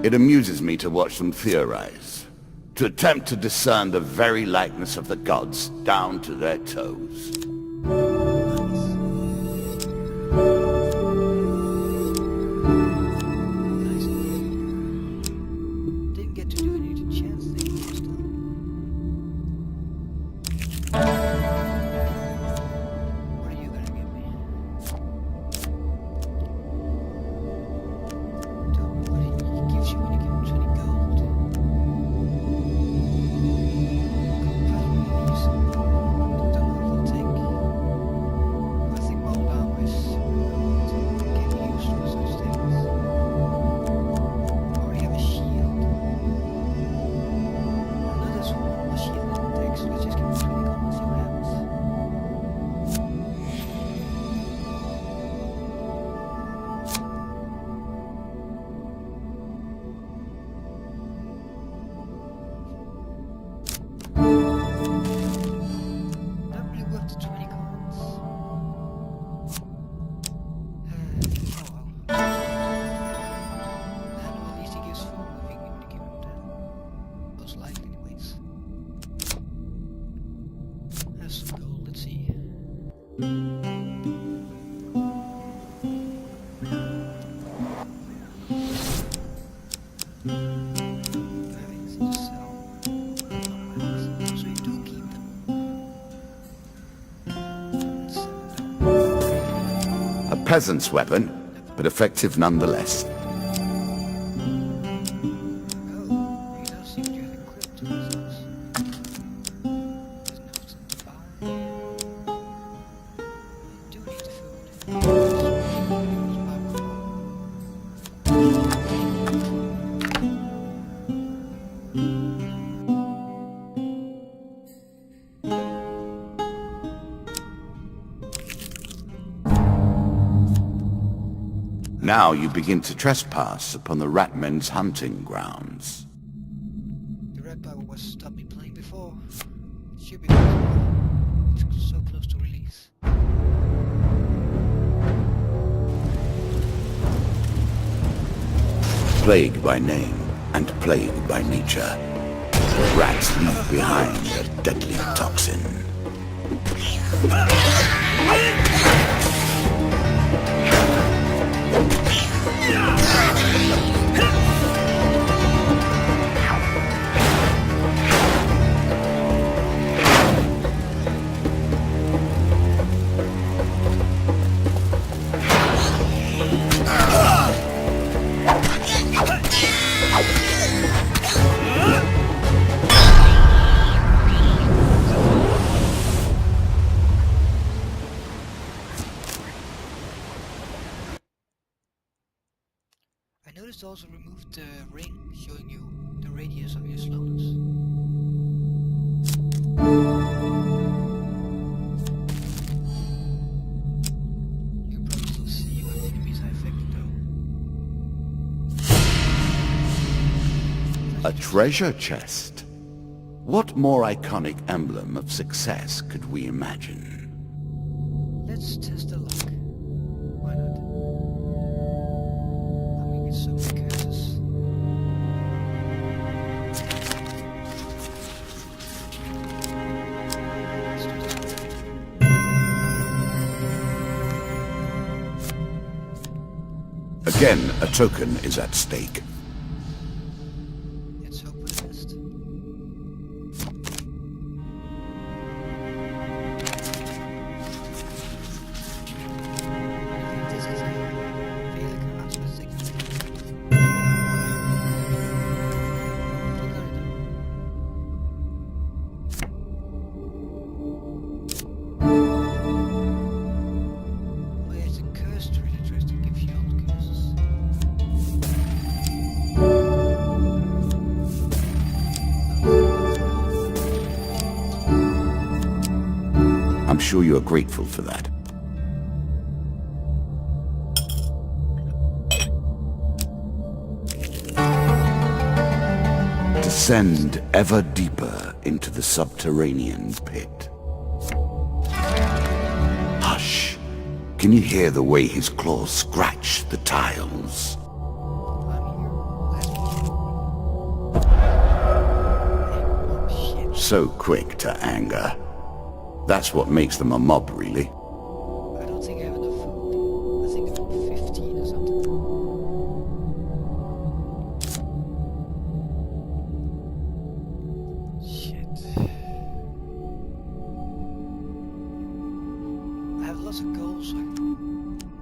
It amuses me to watch them theorize, to attempt to discern the very likeness of the gods down to their toes. Nice. Didn't get to do any of the chance things this time. What are you gonna give me? Tell me what he gives you when you give him 20 gold. Don't know if I'll take. peasant's weapon, but effective nonetheless. Well, you now see what you have equipped to results. There's nothing to buy. You do need the food. Now you begin to trespass upon the Ratmen's hunting grounds. The red bubble was stopped me playing before. It should be good. It's so close to release. Plague by name and plague by nature, rats leave behind a deadly toxin. I noticed also removed the ring showing you the radius of your slowness. You can probably still see when enemies are affected though. A treasure chest? What more iconic emblem of success could we imagine? Let's test the luck. Why not? I mean, it's so many curses. Let's do this. Again, a token is at stake. Let's hope for the best. This is a failure card, so let's take it. Oh yeah, it's a curse treasure chest to give you all the curses. I'm sure you are grateful for that. Descend ever deeper into the subterranean pit. Hush! Can you hear the way his claws scratch the tiles? So quick to anger. That's what makes them a mob, really. I don't think I have enough food. I think I'm 15 or something. Shit. I have lots of gold, so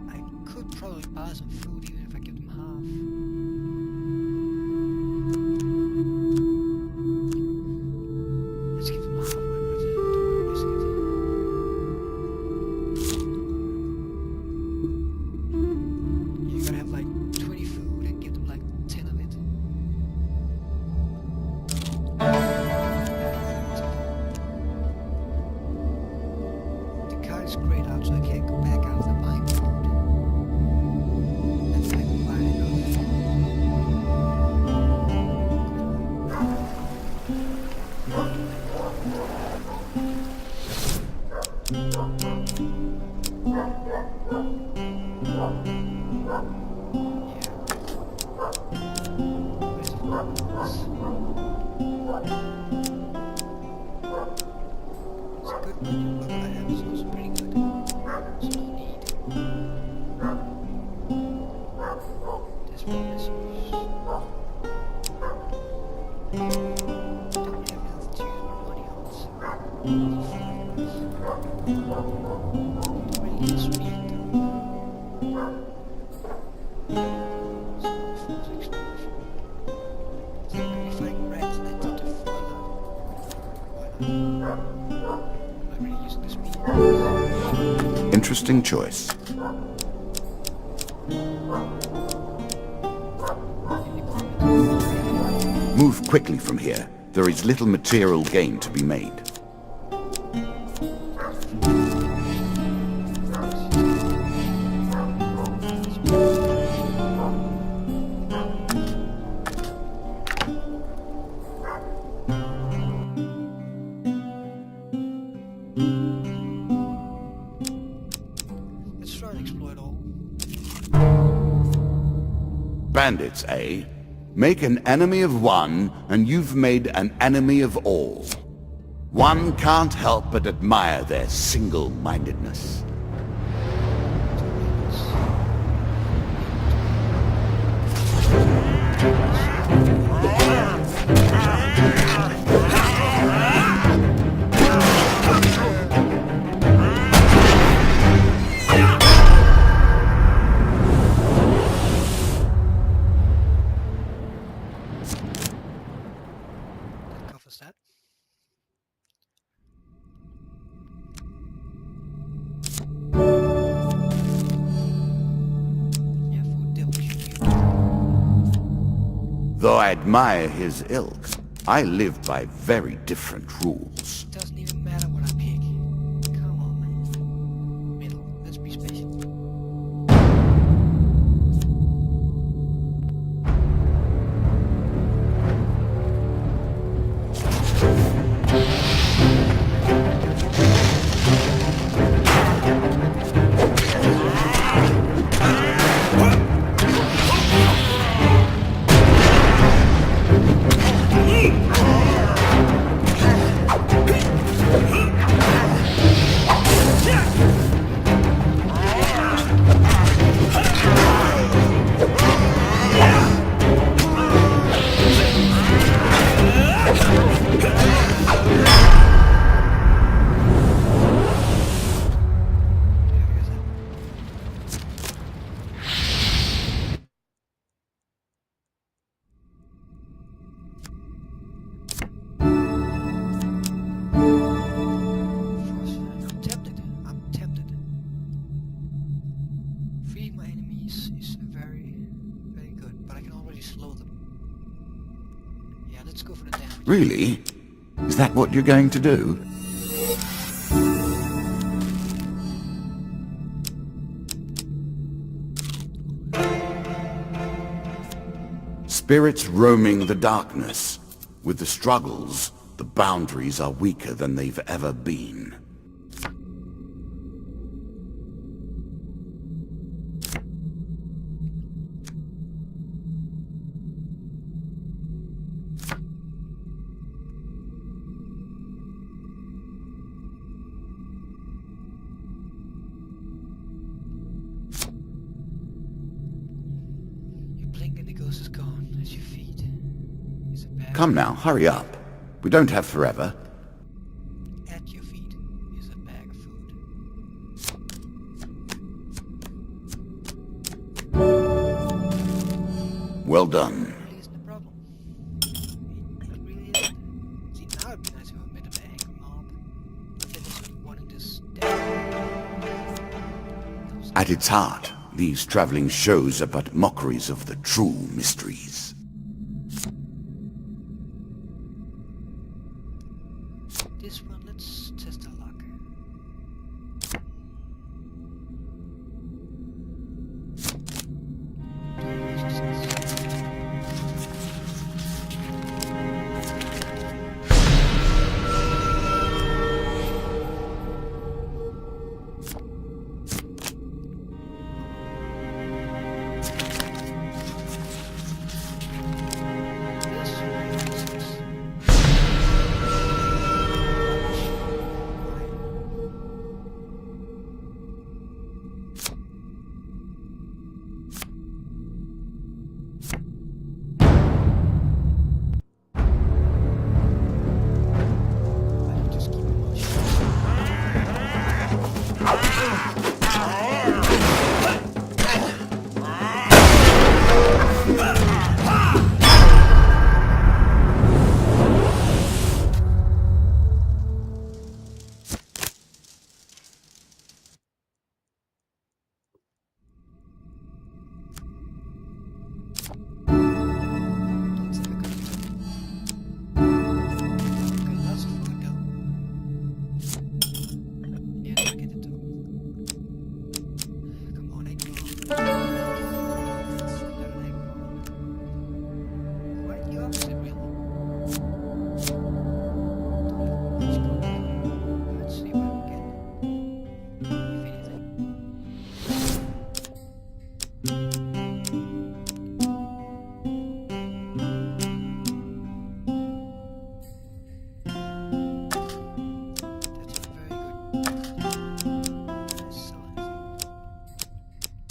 I could probably buy some food even if I give them half. Let's give them half. Why not? Don't risk it. You gotta have like 20 food and give them like 10 of it. The card is grayed out, so I can't go back after buying food. That's why I can buy It's good money, but what I have is also pretty good. So no need. This one is don't have enough to use my money on, so don't really need speed though. interesting choice. Move quickly from here. There is little material gain to be made. Let's try and exploit all. Bandits, eh? Make an enemy of one, and you've made an enemy of all. One can't help but admire their single-mindedness. That covers that. Yeah, for double. Though I admire his ilk, I live by very different rules. It doesn't even matter what I pick. Come on, man. Middle. Let's be special. I'm tempted. Freeing my enemies is very, very good, but I can already slow them. Yeah, let's go for the damage. Really? Is that what you're going to do? Spirits roaming the darkness. With the struggles, the boundaries are weaker than they've ever been. You blink and the ghost is gone at your feet. Is it bad? Come now, hurry up. We don't have forever. At your feet is a bag of food. Well done. Really isn't a problem. It really isn't. See, now it'd be nice if I met an angry mob. But then it's wanting this death. At its heart, these traveling shows are but mockeries of the true mysteries. This one, let's test our luck.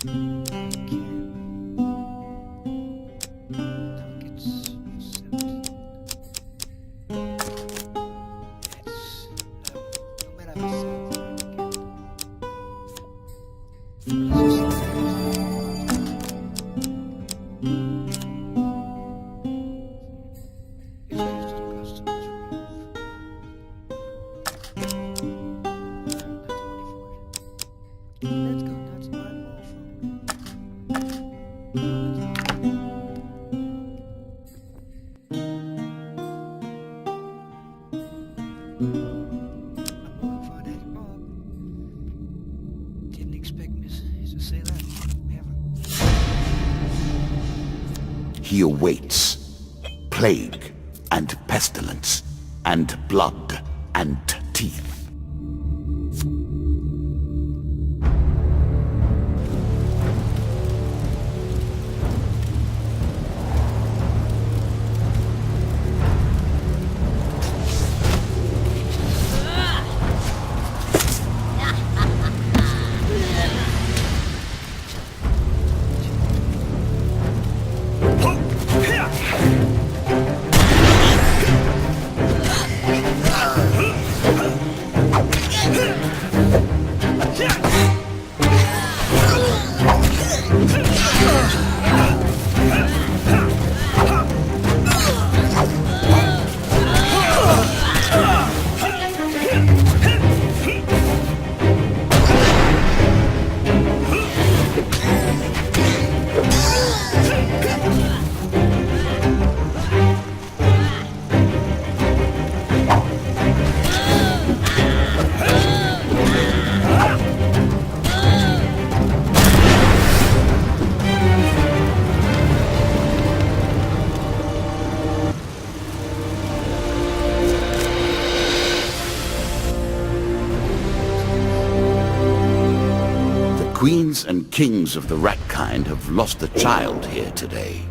Okay. Targets 17. It's no matter let's go now to buy more food. I'm looking for an Eddie Bob. Didn't expect me to say that. Ever. He awaits plague and pestilence and blood and teeth. Queens and kings of the rat kind have lost a child here today.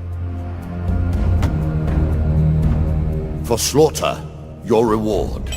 For slaughter, your reward.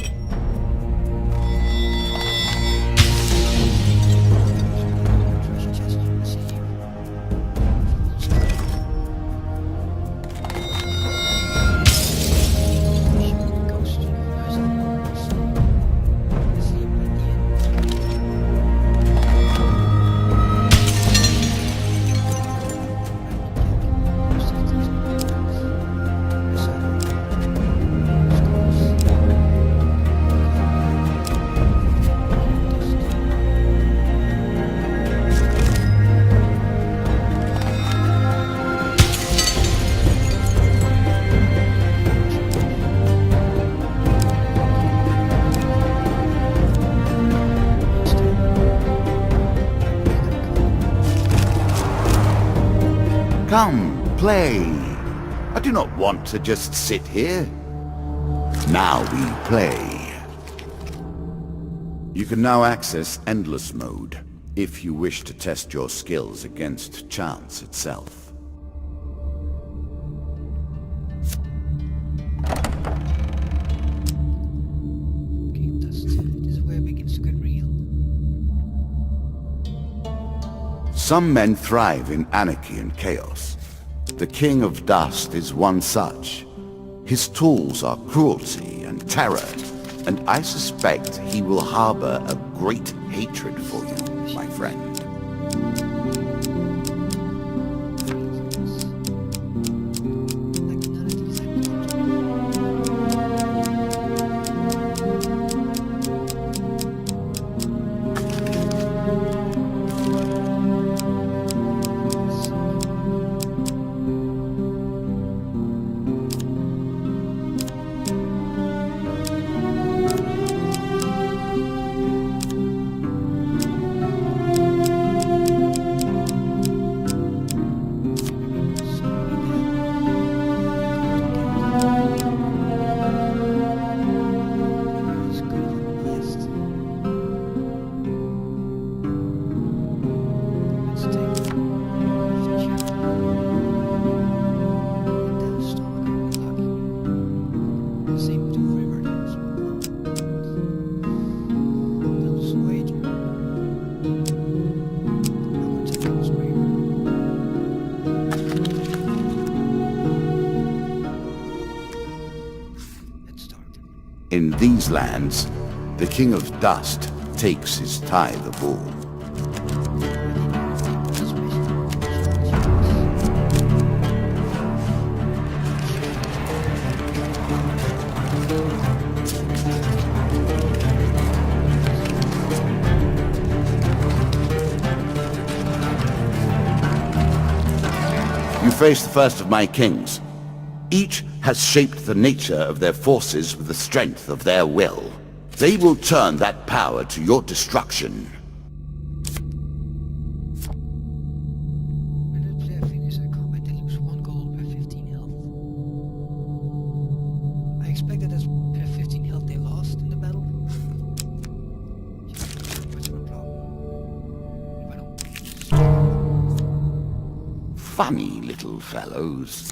Come, play. I do not want to just sit here. Now we play. You can now access Endless Mode if you wish to test your skills against chance itself. Okay, this is where it begins to get real. Some men thrive in anarchy and chaos. The King of Dust is one such. His tools are cruelty and terror, and I suspect he will harbor a great hatred for you, my friend. In these lands, the King of Dust takes his tithe of all. You face the first of my kings. Each has shaped the nature of their forces with the strength of their will. They will turn that power to your destruction. When the player finishes a combat, they lose 1 gold per 15 health. I expect that as per 15 health they lost in the battle. What's my problem? Funny little fellows.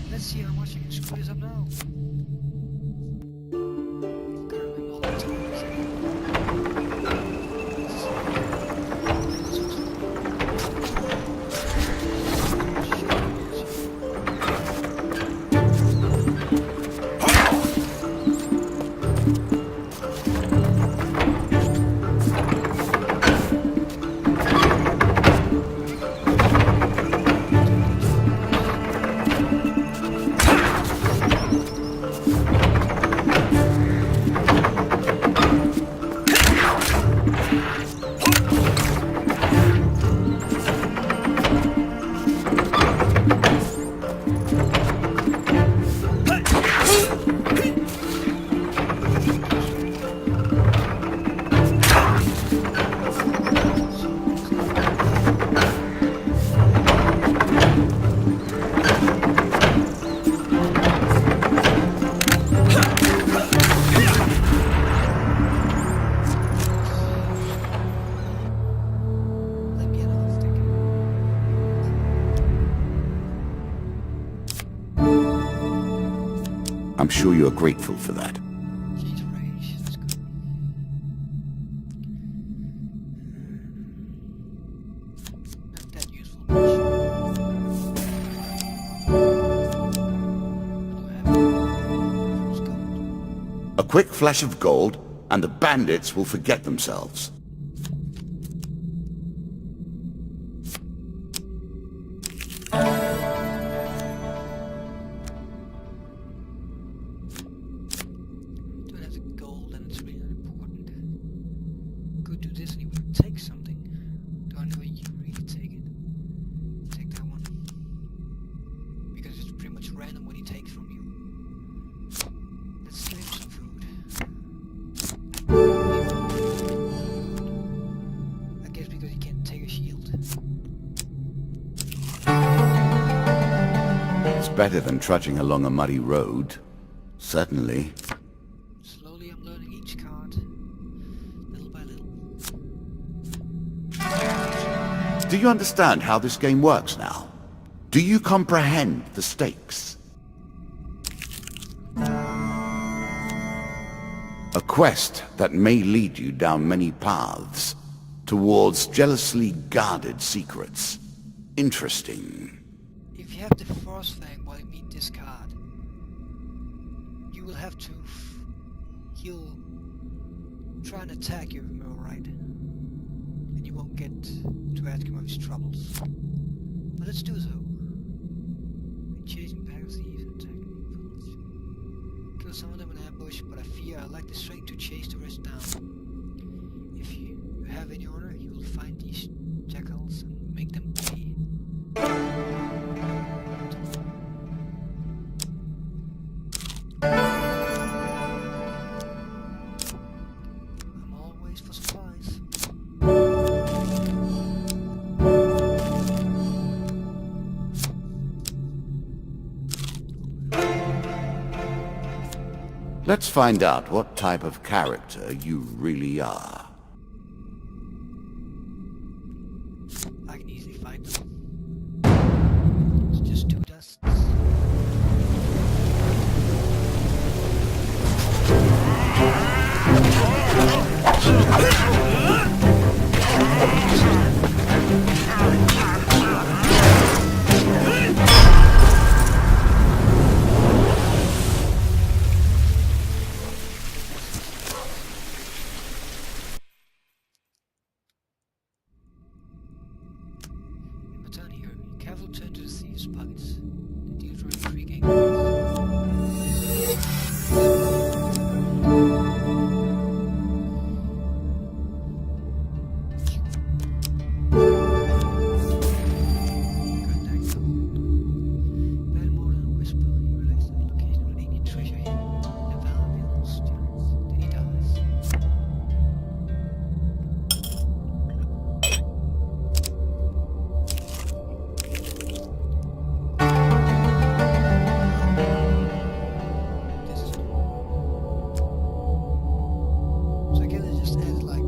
Let's see how much I can screw this up now. Currently all the I'm sure you're grateful for that. Jeez, Rage, that's good. Not that useful. A quick flash of gold, and the bandits will forget themselves. Don't have the gold, and it's really important. Could do this and he would take something. Don't know you really take it. Take that one. Because it's pretty much random what he takes from you. Let's give him some food. I guess because he can't take a shield. It's better than trudging along a muddy road. Certainly. Slowly I'm learning each card. Little by little. Do you understand how this game works now? Do you comprehend the stakes? A quest that may lead you down many paths towards jealously guarded secrets. Interesting. If you have the Force Fang while you meet this card, you will have to heal try and attack you if I'm alright. And you won't get to ask him of his troubles. But let's do so. We're chasing back of thieves and attacking village. Kill some of them in ambush, but I fear I lack the strength to chase the rest down. If you have any honor, you will find these jackals and make them pay. I'm always for supplies. Let's find out what type of character you really are. I can easily find them. It's just 2 dusts. Turn here. Careful, turn to the thieves' pockets. The deals are intriguing. Contact someone. Better more than a whisper. You realize the location of any treasure hidden. The valuable steals. Then he dies. So again, they just added like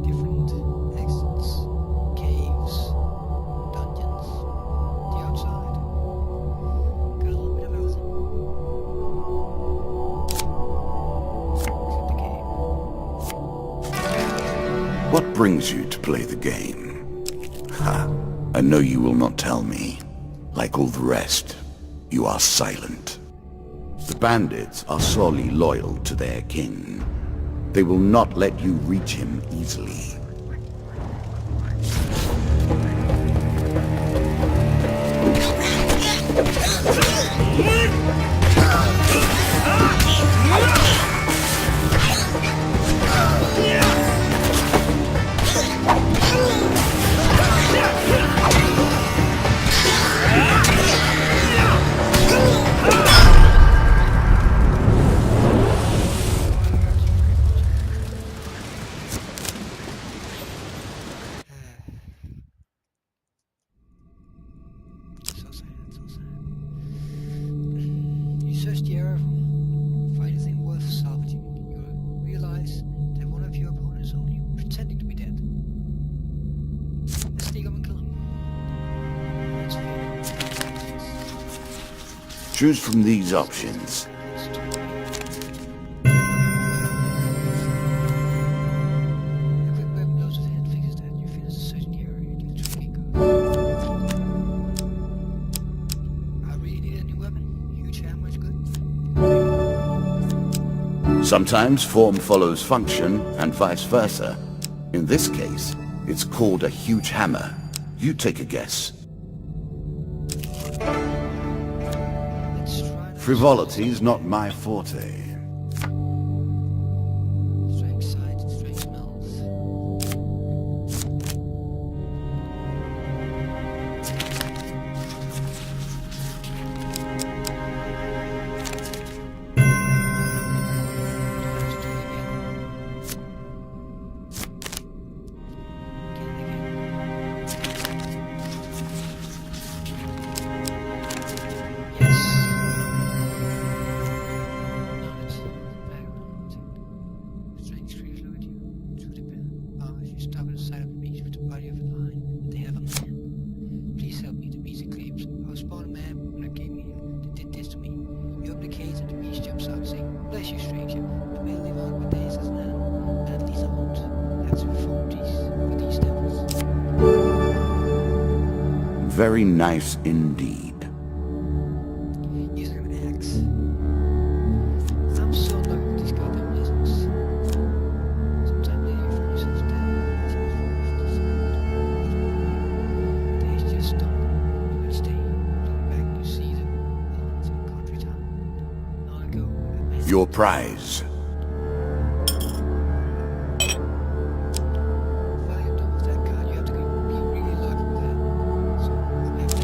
different exits, caves, dungeons, the outside. Got a little bit of everything. Except the cave. What brings you to play the game? Ha! I know you will not tell me. Like all the rest, you are silent. The bandits are sorely loyal to their king. They will not let you reach him easily. So sad, so sad. You search the area, find anything worth salvaging. You realize that one of your opponents is only pretending to be dead. Let's sneak up and kill him. Choose from these options. Equip weapon blows with hand fixes that. You finish the search in the area. You deal 3 king I really need a new weapon. Huge hammer is good. Sometimes form follows function, and vice versa. In this case, it's called a huge hammer. You take a guess. Let's try that. Frivolity is not my forte. Strange sights and strange smells. Very nice indeed. Using an axe. I'm so in love with these goddamn lizards. Your prize. Well, you're done with that card. You have to be really lucky with that. So, I'm happy to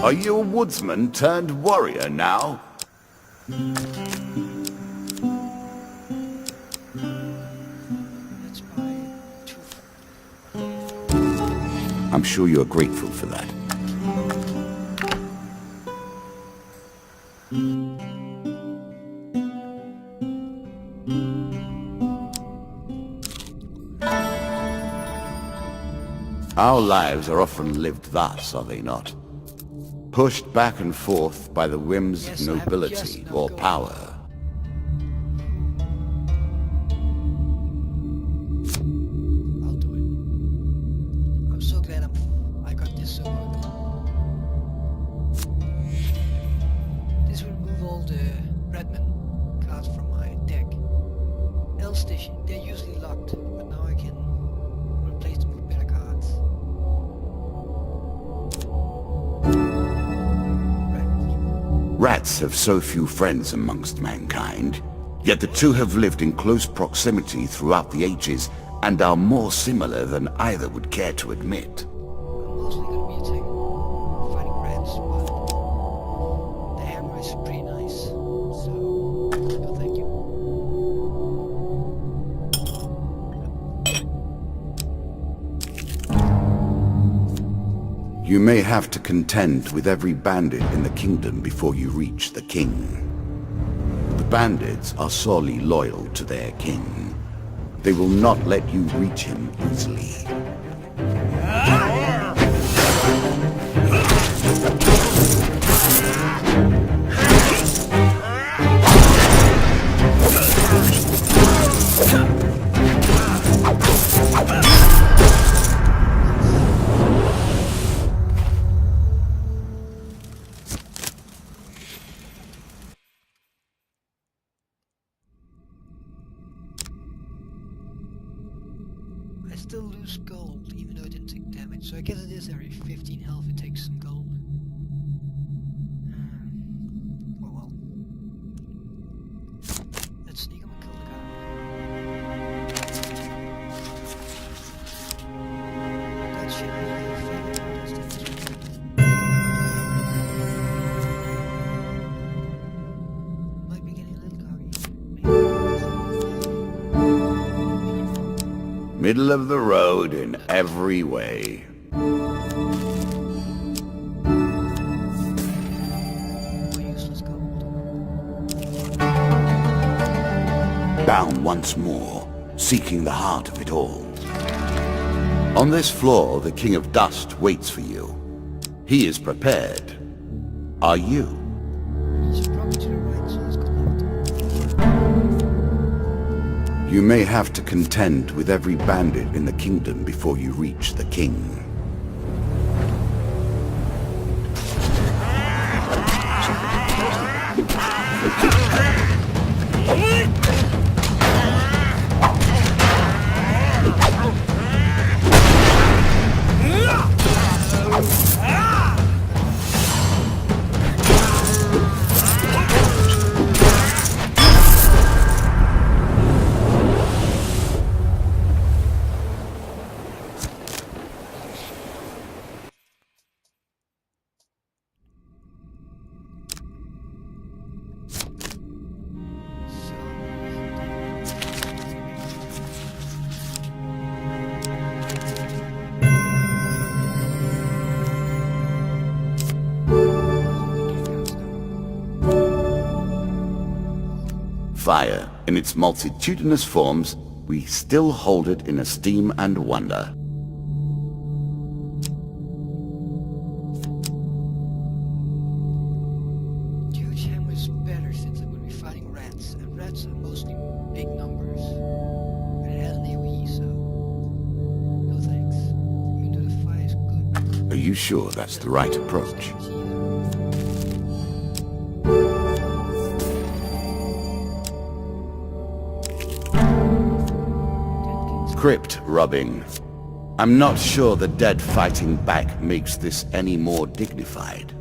Are you a woodsman turned warrior now? Let's buy 2. I'm sure you're grateful for that. Our lives are often lived thus, are they not? Pushed back and forth by the whims Yes, of I have nobility just enough or gold. power. I'll do it. I'm so glad I got this so quickly. This will remove all the Redman cards from my deck. Else they're usually locked, but now I can replace them with better cards. Rats have so few friends amongst mankind, yet the two have lived in close proximity throughout the ages and are more similar than either would care to admit. I'm mostly going to be fighting rats, but the hammer is pretty nice, so no thank you. You may have to contend with every bandit in the kingdom before you reach the king. The bandits are sorely loyal to their king. They will not let you reach him easily. I still lose gold, even though I didn't take damage, so I guess it is every 15 health it takes some gold. Oh well. Let's sneak him and kill the guy. That should be a fairly modest investment. Might be getting a little cocky. Middle of the road in every way. More useless gold. Down once more, seeking the heart of it all. On this floor, the King of Dust waits for you. He is prepared. Are you? He's probably to the right, so let's go left. You may have to contend with every bandit in the kingdom before you reach the king. Fire, in its multitudinous forms, we still hold it in esteem and wonder. Huge hammer is better since I'm going to be fighting rats, and rats are mostly big numbers. And it has an AoE you sure that's the right approach? Crypt rubbing. I'm not sure the dead fighting back makes this any more dignified.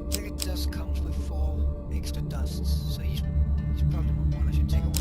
It does comes with 4 extra dusts, so he's probably one I should take away.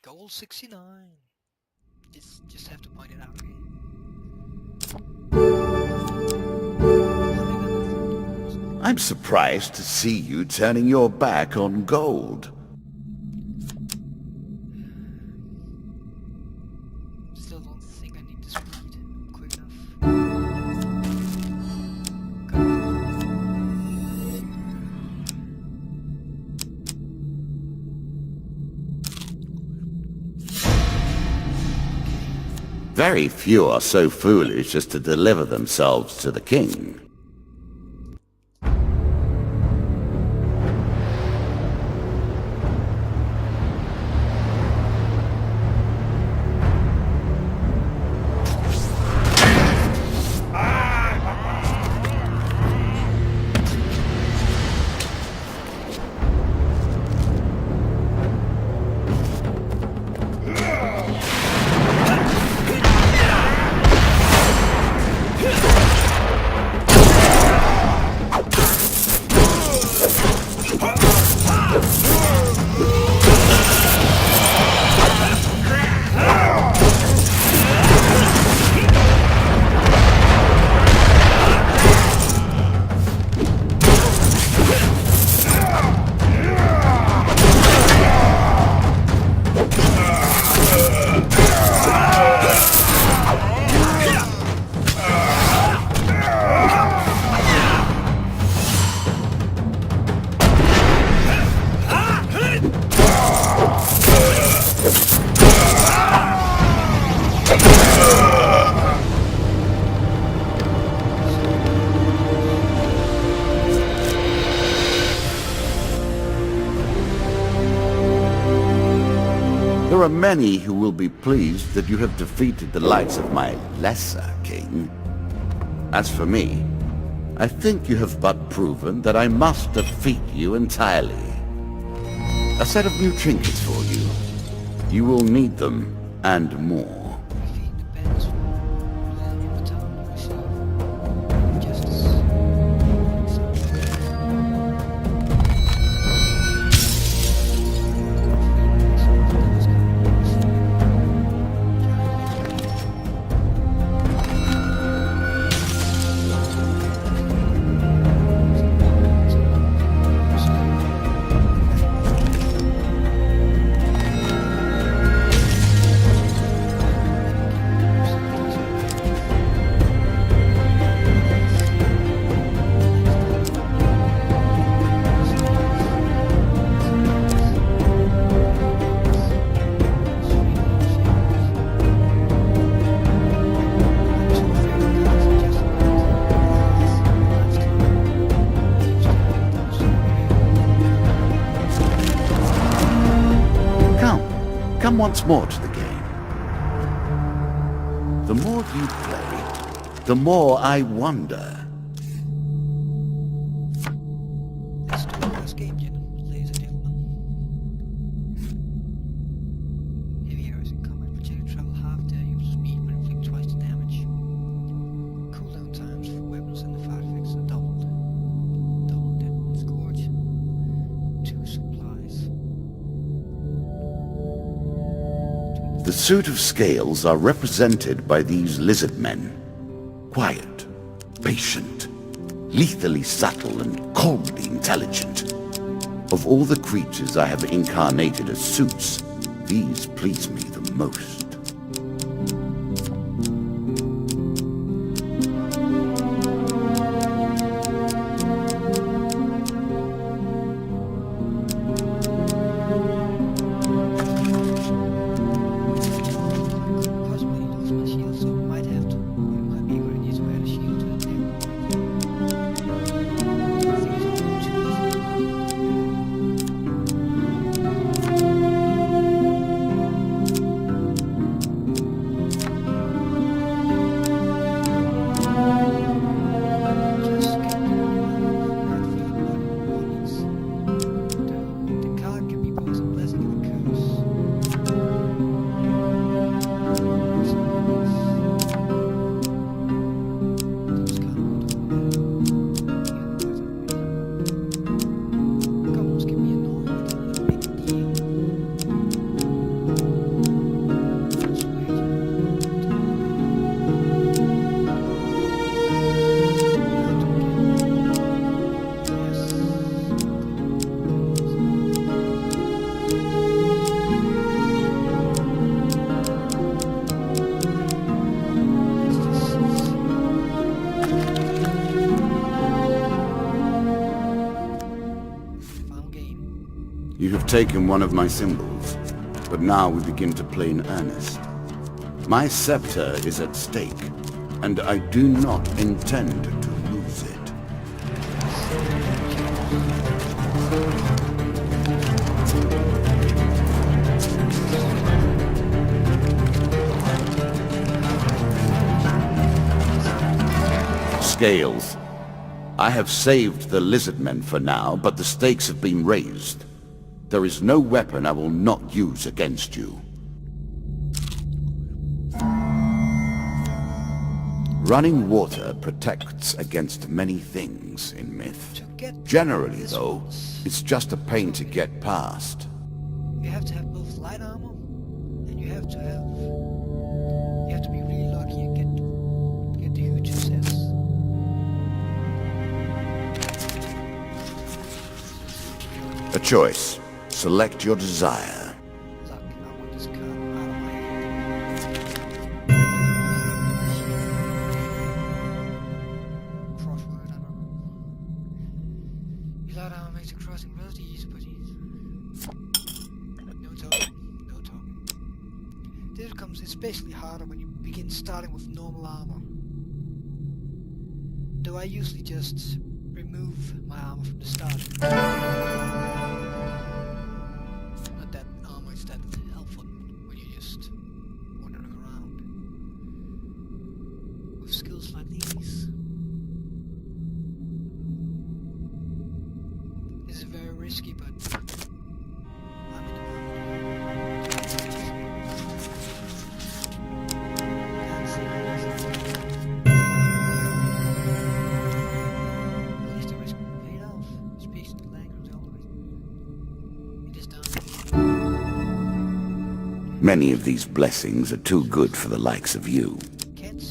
Goal 69. Just have to point it out again. I'm surprised to see you turning your back on gold. Still don't think I need the speed quick enough. Very few are so foolish as to deliver themselves to the king. There are many who will be pleased that you have defeated the likes of my lesser king. As for me, I think you have but proven that I must defeat you entirely. A set of new trinkets for you. You will need them, and more. Come once more to the game. The more you play, the more I wonder. That's the last game, ladies and gentlemen. Heavy arrows in combat projectile travel half their usual speed but inflict twice the damage. Cooldown times for weapons and the fire effects are doubled. Double dead scourge. The suit of scales are represented by these lizard men. Quiet, patient, lethally subtle, and coldly intelligent. Of all the creatures I have incarnated as suits, these please me the most. You have taken one of my symbols, but now we begin to play in earnest. My scepter is at stake, and I do not intend to lose it. Scales. I have saved the lizard men for now, but the stakes have been raised. There is no weapon I will not use against you. Running water protects against many things in myth. Generally, though, it's just a pain to get past. You have to have both light armor, and you have to be really lucky and get the huge success. A choice. Select your desire. Look, I want this card out of my hand. Crossword, I don't know. Your light armor makes the crossing relatively easy, but no talking. No talking. This becomes especially harder when you begin starting with normal armor. Though I usually just remove my armor from the start. Skills like these. This is very risky, but I'm in the mood. At least the risk paid off. Speaks the language always. It is done. Many of these blessings are too good for the likes of you. Cats.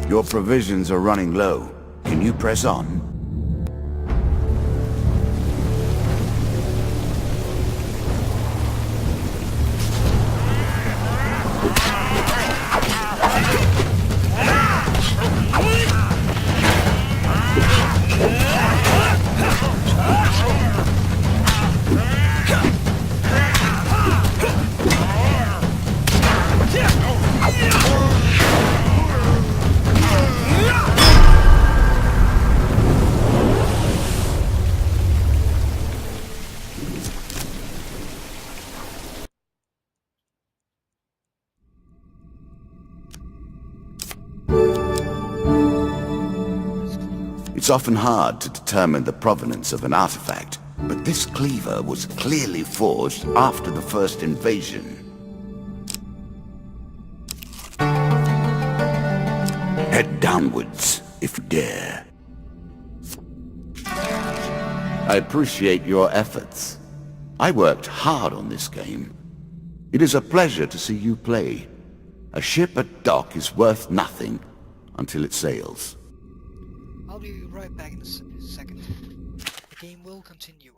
Your provisions are running low. Can you press on? It's often hard to determine the provenance of an artifact, but this cleaver was clearly forged after the first invasion. Head downwards, if you dare. I appreciate your efforts. I worked hard on this game. It is a pleasure to see you play. A ship at dock is worth nothing until it sails. I'll be right back in a second. The game will continue.